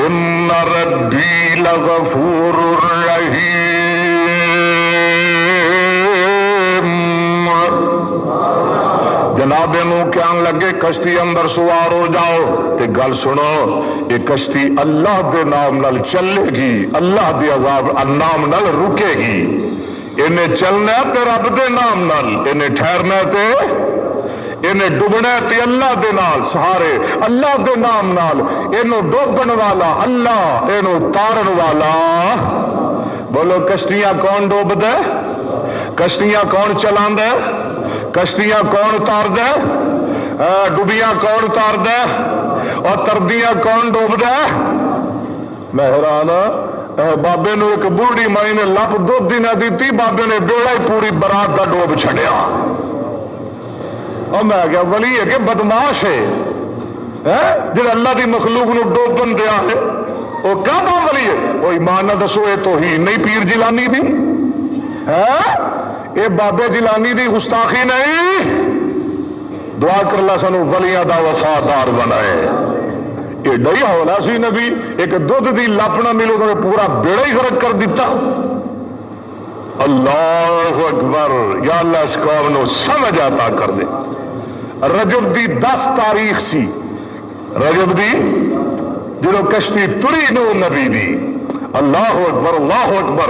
إِنَّ رَبِّي لَغَفُورٌ رَحِيمٌ۔ جناب نو کہنے لگے کشتی اندر سوار ہو جاؤ، تے گل سنو، یہ کشتی اللہ دے نام نال چلے گی، اللہ دے عذاب نام نال رکے گی۔ انہیں چلنا تے رب دے نام نال، انہیں ٹھہرنا تے، انہیں ڈبنا تے اللہ دے نال، سہارے اللہ دے نام نال، انہوں ڈوبن والا اللہ، انہوں تارن والا۔ بولو کشتیاں کون ڈوب دے؟ کشتیاں کون چلان دے؟ کشتیاں کون تار دے؟ ڈوبیاں کون تار دے؟ اور تردیاں کون ڈوب دے؟ میں حیران بابے نو ایک بوڑھی مائی نے لپ دو دن دیتی، بابے نے بیڑا ہی پوری برات دا ڈوب چھڑیا۔ اور میں کہا ولی ہے کہ بدماش ہے جب اللہ دی مخلوق نو ڈوبن دیا ہے، وہ کیا تھا ولی ہے؟ وہ ایمان نہ دسو اے توہین نہیں پیر جیلانی دی ہے، اے بابے جیلانی دی گستاخی نہیں۔ دعا کر اللہ سانو ولیاں دا وفادار بنائے۔ ایڈا ہی ہولا سی نبی، ایک دودھ دی لپ نہ ملو تو پورا بیڑا ہی غرق کر دیتا۔ اللہ اکبر، یا اللہ اس قوم نو سمجھ عطا کر دے۔ رجب دی 10 تاریخ سی، رجب دی جنہوں کشتی تری نو نبی دی۔ اللہ اکبر، اللہ اکبر۔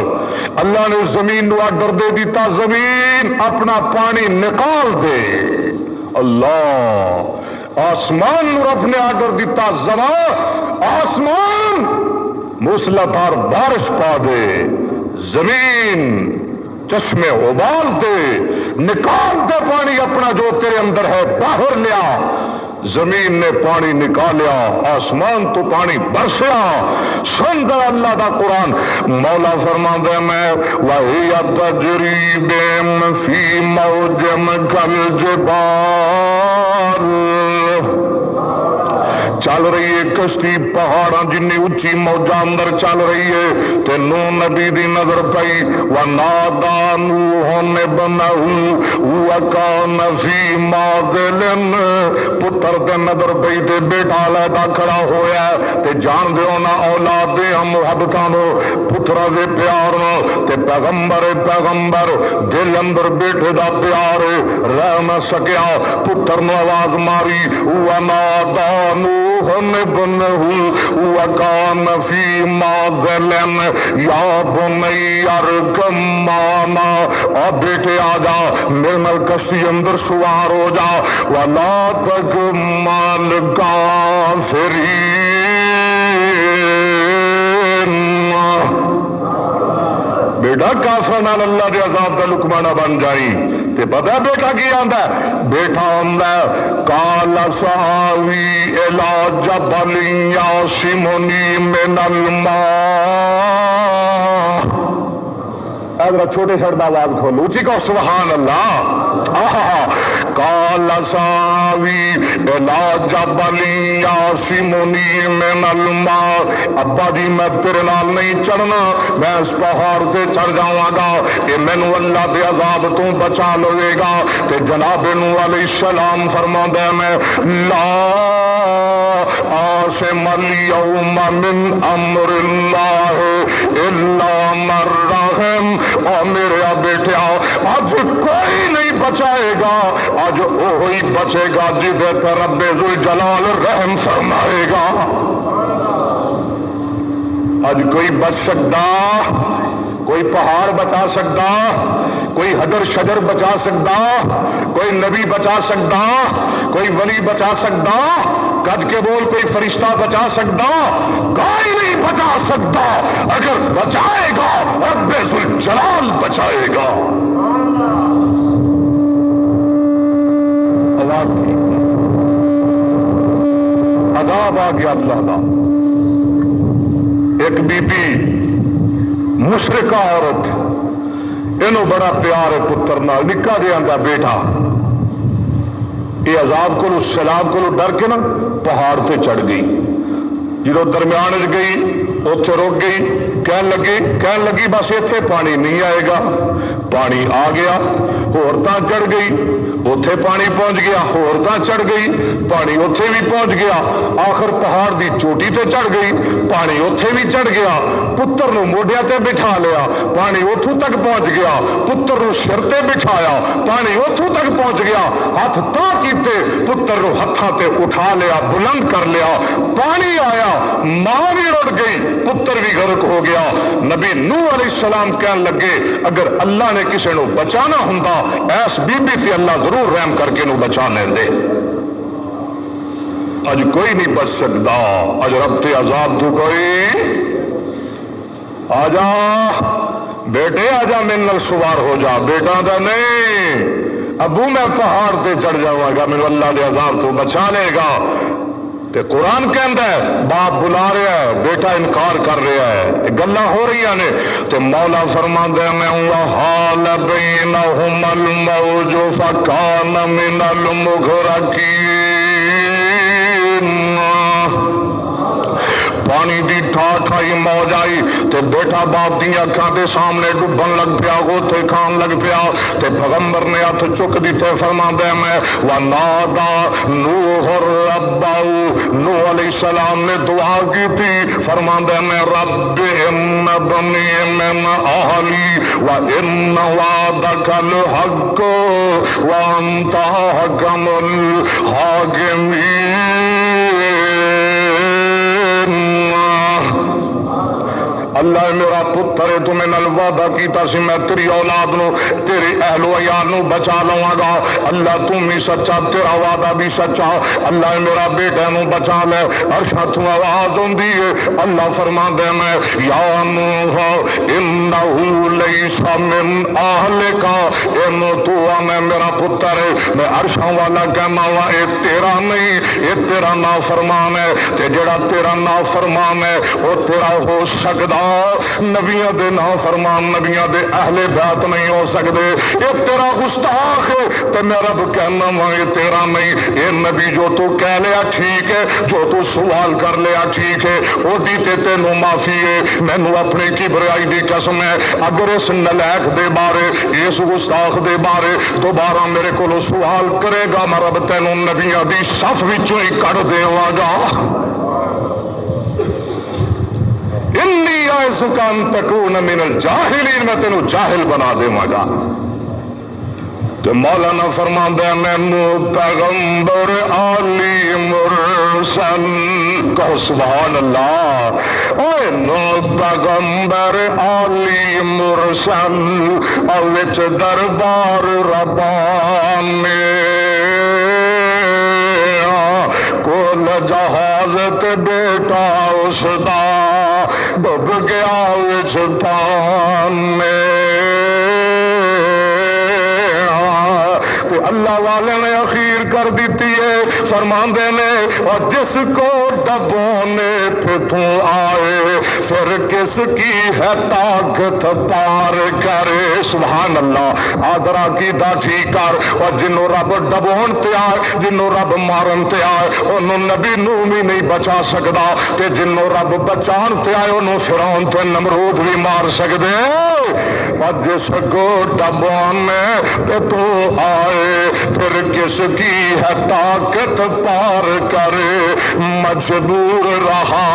اللہ نے زمین نو آرڈر دے دیتا، زمین اپنا پانی نکال دے۔ اللہ، آسمان نو رب نے آرڈر دیتا، زمان آسمان موسلادھار بارش پا دے، زمین چشمے ابال دے، نکال دے پانی اپنا جو تیرے اندر ہے باہر لیا۔ زمین نے پانی نکالیا، آسمان تو پانی برسیا۔ سن ذرا اللہ دا قرآن، مولا فرماندے میں وَهِيَ تَجْرِي بِهِمْ فِي مَوْجٍ كَالْجِبَالِ، چل رہی ہے کشتی پہاڑاں جنی اچھی موجہ اندر چل رہی ہے، تے نو نبی دی نظر پئی، وَنَادَى نُوحٌ ابْنَهُ وَكَانَ فِي مَعْزِلٍ، پتر دے نظر پئی تے بیٹا علیحدہ کھڑا ہویا ہے، تے جان دیو نا اولاد دے ہم محبتاں نو، پترا دے پیار نو، تے پیغمبر دل اندر بیٹے دا پیار رہ نہ سکیا، پتر نو آواز ماری، وَنَادَى نُوحٌ ابْنَهُ وَكَانَ فِي مَعْزِلٍ یا بُنَيَّ ارْكَب مَّعَنَا، اور بیٹے آ جا میرے نال کشتی اندر سوار ہو جا، وَلَا تَكُن مَّعَ الْكَافِرِينَ، بیٹا کافر نال اللہ دے عذاب دا لقمانہ بن جائی۔ تے پتہ بیٹا کی آندا ہے؟ بیٹا آندا ہے قَالَ سَآوِي إِلَىٰ جَبَلٍ يَعْصِمُنِي مِنَ الْمَاءِ، حضرت چھوٹے شرد آواز کھولو، اچھی کہو سبحان اللہ۔ قَالَ سَآوِي إِلَىٰ جَبَلٍ يَعْصِمُنِي مِنَ الْمَاءِ، ابا جی میں تیرے نال نہیں چڑھنا، میں اس پہاڑ تے چڑھ جاواں گا، یہ مینوں اللہ دے عذاب تو بچا لے گا۔ تے جناب نوح علیہ السلام فرماندے میں لا عاصم اليوم من امر اللہ الا من رحم، اور میرے بیٹیا اج کوئی نہیں بچائے گا، اج وہی بچے گا جدے تے رب ذوالجلال رحم فرمائے گا۔ اج کوئی بچ سکتا، کوئی پہاڑ بچا سکتا، کوئی حجر شجر بچا سکتا، کوئی نبی بچا سکتا، کوئی ولی بچا سکتا، گج کے بول کوئی فرشتہ بچا سکتا؟ کوئی نہیں بچا سکتا۔ اگر بچائے گا رب ذوالجلال بچائے گا۔ عذاب آ گیا اللہ کا۔ ایک بی بی مشرکہ عورت، انہوں بڑا پیار ہے پتر نال، نکا دے آندا بیٹا، یہ عذاب کو سیلاب کو ڈر کے نا پہاڑ تے چڑھ گئی، جدو درمیان گئی اتنے رک گئی، کہن لگی بس اتنے پانی نہیں آئے گا، پانی آ گیا، ہورتاں چڑھ گئی، اتنے پانی پہنچ گیا، ہورتاں چڑھ گئی، پانی اتنے بھی پہنچ گیا، آخر پہاڑ دی چوٹی تے چڑھ گئی، پانی اتنے بھی چڑھ گیا، پتر نو موڈیا تے بٹھا لیا، پانی اتھوں تک پہنچ گیا، پتر نو سر تے بٹھایا، پانی اتھوں تک پہنچ گیا، ہاتھ تا کیتے پتر نو ہتھاں تے اٹھا لیا، بلند کر لیا، پانی آیا، ماں بھی رڑ گئی، پتر بھی غرق ہو گیا۔ نبی نوح علیہ السلام کہنے لگے اگر اللہ نے کسی نو بچانا ہوندا ایس بی بی تے اللہ ضرور رحم کر کے نو بچا لیں دے۔ اج کوئی نہیں بچ سکتا، اج رب تے عذاب تو کوئی آجا بیٹے آجا میرے نال سوار ہو جا، بیٹا دا نہیں ابو میں پہاڑ تے چڑھ جاؤں گا، میرے اللہ دے عذاب تو بچا لے گا۔ تے قرآن کہندا ہے باپ بلا رہا ہے، بیٹا انکار کر رہا ہے، گلاں ہو رہی نے، تے مولا فرماندا ہے میں وحال بینہم الموج فکان من المغرقین، پانی دی ٹھاٹھائی موج آئی تے بیٹا باپ دی اکھاں دے سامنے ڈوبن لگ پیا، گوتے کھان لگ پیا، تے پیغمبر نے ہاتھ چک دیتے فرماندا ہے میں ونادا نوح ربہ، نوح علیہ السلام نے دعا کی تھی، فرماندا ہے میں رب ان بنی من اہلی وان وعدک الحق وانت احکم الحاکمین۔ اللہ میرا پتر ہے، تو میں نال وعدہ کیتا سی میں تیری اولاد نو تیرے اہل و عیال نو بچا لواں گا، اللہ تم ہی سچا، تیرا وعدہ بھی سچا، اللہ میرا بیٹا نو بچا لے۔ عرشاں تو آواز ہوندی ہے، اللہ فرماندا ہے میں یا نوح انہ لیس من اہلک، ان تو میں میرا پتر ہے، میں عرشاں والا کہنا وا اے تیرا نہیں، اے تیرا نافرمان ہے، تے جڑا تیرا نافرمان ہے وہ تیرا ہو سکدا، نبیاں دے نافرمان نبیاں دے اہل بیت نہیں ہو سکدے، یہ تیرا گستاخ ہے، تے میں رب کہنا وا یہ تیرا نہیں، اے نبی جو تو کہہ لیا ٹھیک ہے، جو تو سوال کر لیا ٹھیک ہے، او دیتے تینوں معافی ہے، مینوں اپنی کبریائی دی قسم ہے اگر اس نلائق دے بارے اس گستاخ دے بارے دوبارہ میرے کو سوال کرے گا میں رب تینوں نبیاں دی صف وچوں ہی کڈ دیواں گا۔ انی اعظک ان تکون من الجاہلین، میں تینوں جاہل بنا دیواں گا۔ تو مولانا فرماندا ہے مینوں پیغمبر علی مرسل، کہو سبحان اللہ، اے نو پیغمبر علی مرسل اوچ دربار ربانی کول جہاز تے بیٹا اس دا ڈب گیا وچ پانی، تو اللہ والے نے اخیر کر دیتی ہے، فرماندے نے اور جس کو ڈبونے پہ تو آئے پھر کس کی ہے طاقت پار کرے۔ سبحان اللہ، آدھرا کی دا ٹھیک کر، اور جنہوں رب ڈبون تے آئے جنہوں رب مارن تے آئے انہوں نبی نوح بھی نہیں بچا سکدا، تے جنہوں رب بچان تے آئے انہوں فرعون تے نمرود بھی مار سکدے، اور جس کو ڈبونے پہ تو آئے پھر کس کی ہے طاقت پار کرے، مجبور رہا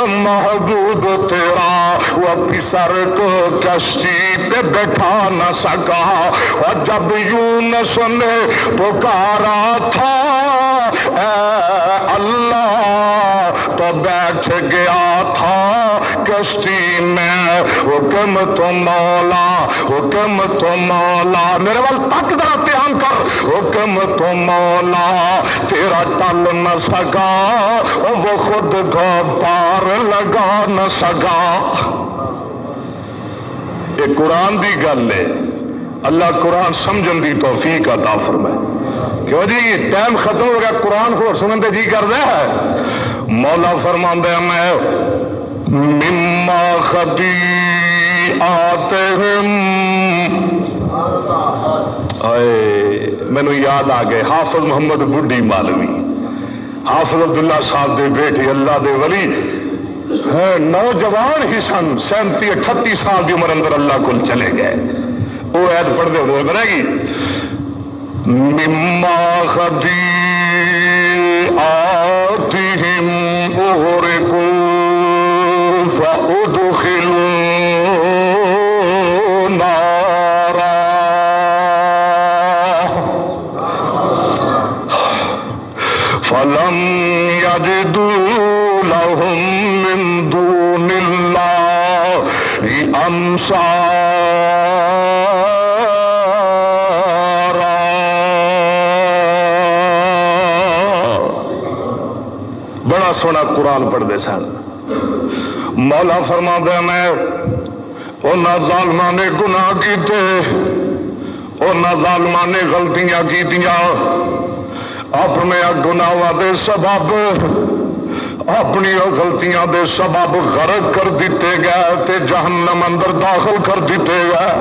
محبوب تیرا، وہ پسر کو کشتی پہ بٹھا نہ سکا، اور جب یونس نے پکارا تھا اے اللہ تو بیٹھ گیا تھا کشتی میں، حکم تو مولا، حکم تو مولا، میرے وال تک ذرا دھیان کر، حکم تو مولا تیرا ٹل نہ سکا، وہ خود کو پار لگا نہ سکا۔ یہ قرآن دی گل ہے، اللہ قرآن سمجھن دی توفیق عطا فرمائے۔ کیوں جی ٹائم ختم ہو گیا، قرآن کو سنن تے جی کر دے ہے۔ مولا فرماندے میں مما خطیئاتہم، مینوں یاد آ گئے حافظ محمد بڈھی مالوی، حافظ عبداللہ صاحب دے بیٹے اللہ دے ولی نوجوان ہی سن، 37-38 سال دی عمر اندر اللہ کو چلے گئے۔ وہ عید پڑھتے ہوئے بنے گی مما خطیئاتہم اغرقوا فادخلوا نارا فلم یجدوا لهم من دون اللہ انصارا۔ بڑا سونا قرآن پڑھ دے سن۔ مولا فرما دے میں انہاں ظالماں نے گناہ کیتے، انہاں ظالماں نے غلطیاں کیتیاں، اپنے گناہاں دے سبب، اپنی غلطیاں دے سبب غرق کر دیتے گئے تے جہنم اندر داخل کر دیتے گئے۔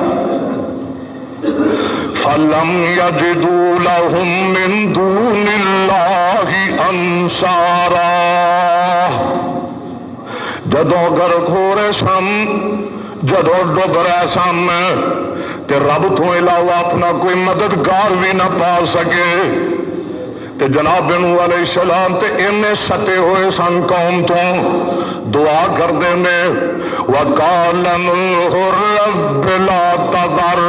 فَلَمْ يَجِدُوا لَهُم مِّن دُونِ اللَّهِ أَنصَارًا۔ جدوں غرق ہو رہے سن، جدوں ڈوب رہے سن تے رب تو علاوہ اپنا کوئی مددگار بھی نہ پا سکے، تے جناب نوح علیہ السلام تے انہیں سٹے ہوئے سن قوم تو دعا کر دے میں وَقَالَ نُوحٌ رَبِّ لَا تَذَرْ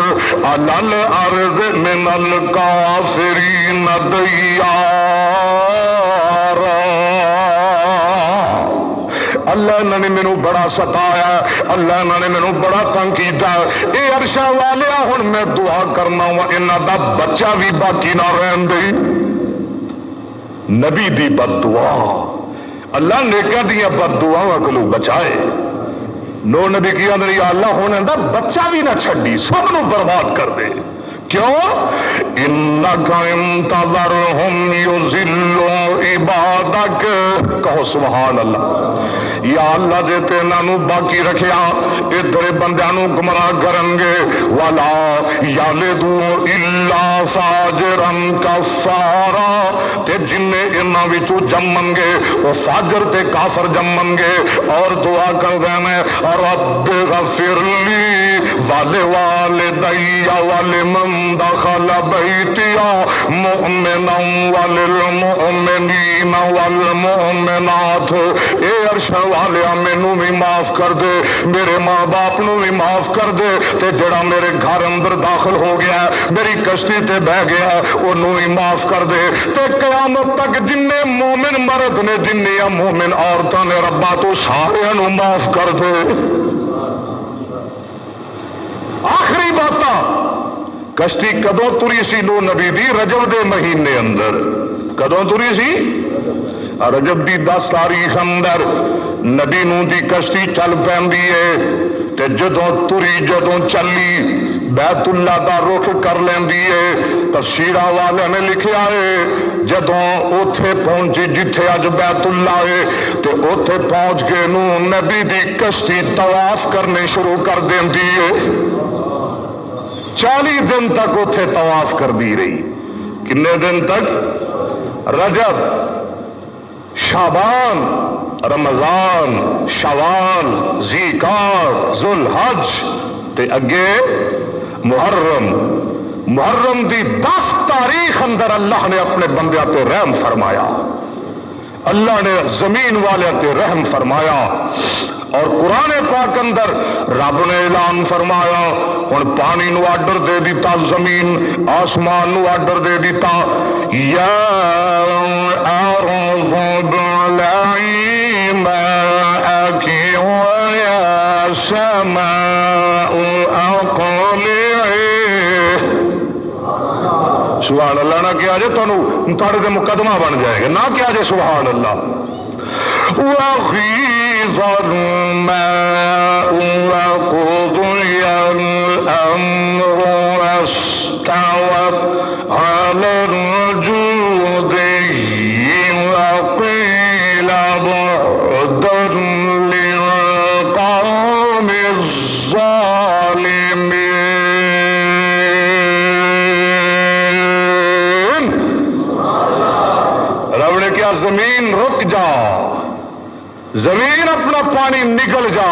عَلَى الْأَرْضِ مِنَ الْكَافِرِينَ دَيَّارًا۔ اللہ نے مینوں بڑا ستایا، اللہ نے مینوں بڑا تنگ کیتا، اے عرشاں والیا ہن میں دعا کرنا وا انہاں دا بچہ بھی باقی نہ رہن دئی۔ نبی دی بد دعا، اللہ نیکاں دیاں بد دعاواں کو بچائے۔ نو نبی کی اندر یا اللہ ہونے دا بچہ بھی نہ چھڑی، سب نو برباد کر دے۔ کیوں؟ اِنَّكَ اِنْتَظَرْهُمْ يُضِلُّوا عِبَادَكَ، کہو سبحان اللہ۔ یا اللہ جے تے نانو باقی رکھیا ادھر بندیاں نو گمراہ کرن گے، وَلَا يَلِدُوا إِلَّا فَاجِرًا كَفَّارًا، تے جننے انہاں وچوں جمن گے وہ فاجر تے کافر جمن گے۔ اور دعا کر دینے رب غفر لی وَلِوَالِدَيَّ وَلِمَنْ دخل بیتیا مؤمنا وللمؤمنین والمؤمنات۔ اے عرش والیا مینوں بھی معاف کر دے، میرے ماں باپ نو بھی معاف کر دے، تے جڑا میرے گھر اندر داخل ہو گیا میری کشتی تے بہ گیا انہوں بھی معاف کر دے، تے قیامت تک جننے مومن مرد نے جننے مومن عورتاں نے ربا تو سارے نو معاف کر دے۔ آخری باتاں کشتی کدوں تری سی نو نبی دی؟ رجب دے مہینے اندر۔ کدوں تری سی؟ رجب دی 10 تاریخ اندر نبی نو دی کشتی چل پیندی ہے، تے جدوں تری جدوں چلی بیت اللہ دا رخ کر لیندی ہے۔ تفسیراں والے نے لکھیا ہے جدوں اوتھے پہنچی جتھے اج بیت اللہ ہے تے اوتھے پہنچ کے نو نبی دی کشتی طواف کرنے شروع کر دیندی ہے۔ 40 دن تک اتھے طواف کر دی رہی۔ کنے دن تک؟ رجب، شعبان، رمضان، شوال، ذیقعدہ، ذوالحج تے اگے محرم محرم دی 10 تاریخ اندر اللہ نے اپنے بندیاں تے رحم فرمایا، اللہ نے زمین والے تے رحم فرمایا۔ اور قرآن پاک اندر رب نے اعلان فرمایا، ہن پانی نو آرڈر دے دیتا، زمین آسمان نو آرڈر دے دیتا، یا ارض ابلعی ماءکی ویا سماء اقلعی۔ سبحان اللہ نہ کیا جائے تو تھوڑے دے مقدمہ بن جائے گا، نہ کیا جائے سبحان اللہ۔ وَغِيظَ الْمَاءُ وَقُضِيَ الْأَمْرُ وَاسْتَوَتْ عَلَى الْجُودِيِّ وَقِيلَ بُعْدًا لِلْقَوْمِ الظَّالِمِينَ۔ رب نے کیا زمین رک جا، زمین اپنا پانی نکل جا،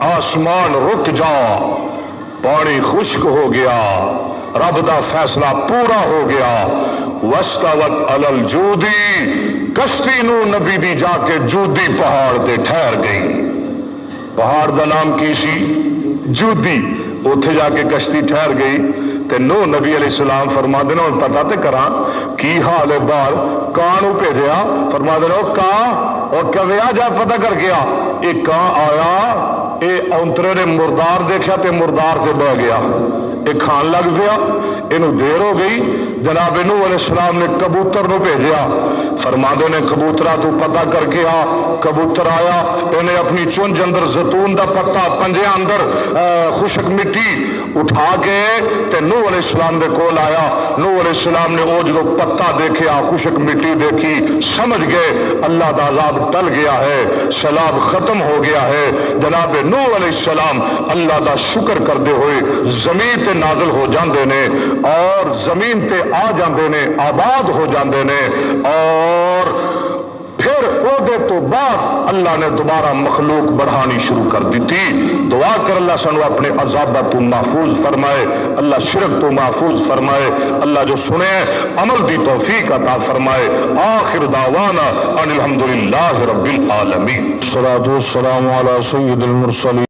آسمان رک جا، پانی خشک ہو گیا، رب دا فیصلہ پورا ہو گیا۔ وَاسْتَوَتْ عَلَى الْجُودِ، کشتی نو نبی دی جا کے جودی پہاڑ تے ٹھہر گئی۔ پہاڑ دا نام کی سی؟ جودی۔ اتھے جا کے کشتی ٹھہر گئی تے نو نبی علیہ السلام فرما دینا پتہ تے کراں کی حال ہے باہر، کانو بھیجیا، فرما دینا کان اور کدیا جا پتہ کر گیا، ایک کان آیا، اے اونترے نے مردار دیکھا تے مردار سے بہ گیا، ایک کھان لگ گیا، انہوں دیر ہو گئی، جناب نوح علیہ السلام نے کبوتر نو بھیجیا، فرما دے نے کبوترہ تو پتہ کر کے آ، کبوتر آیا، انہیں اپنی چونج اندر زیتون دا پتہ، پنجے اندر خشک مٹی اٹھا کے تے نوح علیہ السلام دے کول آیا۔ نوح علیہ السلام نے او جو پتہ دیکھیا، خشک مٹی دیکھی، سمجھ گئے اللہ دا عذاب ٹل گیا ہے، سیلاب ختم ہو گیا ہے۔ جناب نوح علیہ السلام اللہ دا شکر کردے ہوئے زمین تے نازل ہو جاندے نے اور زمین تے آ جاندے نے، آباد ہو جاندے نے، اور پھر او دے تو بعد اللہ نے دوبارہ مخلوق بڑھانی شروع کر دی تھی۔ دعا کر اللہ سنو اپنے عذاب تو محفوظ فرمائے، اللہ شرک تو محفوظ فرمائے، اللہ جو سنے عمل دی توفیق عطا فرمائے۔ آخر دعوانا ان الحمدللہ رب العالمین، الصلاۃ والسلام علی سید المرسلین۔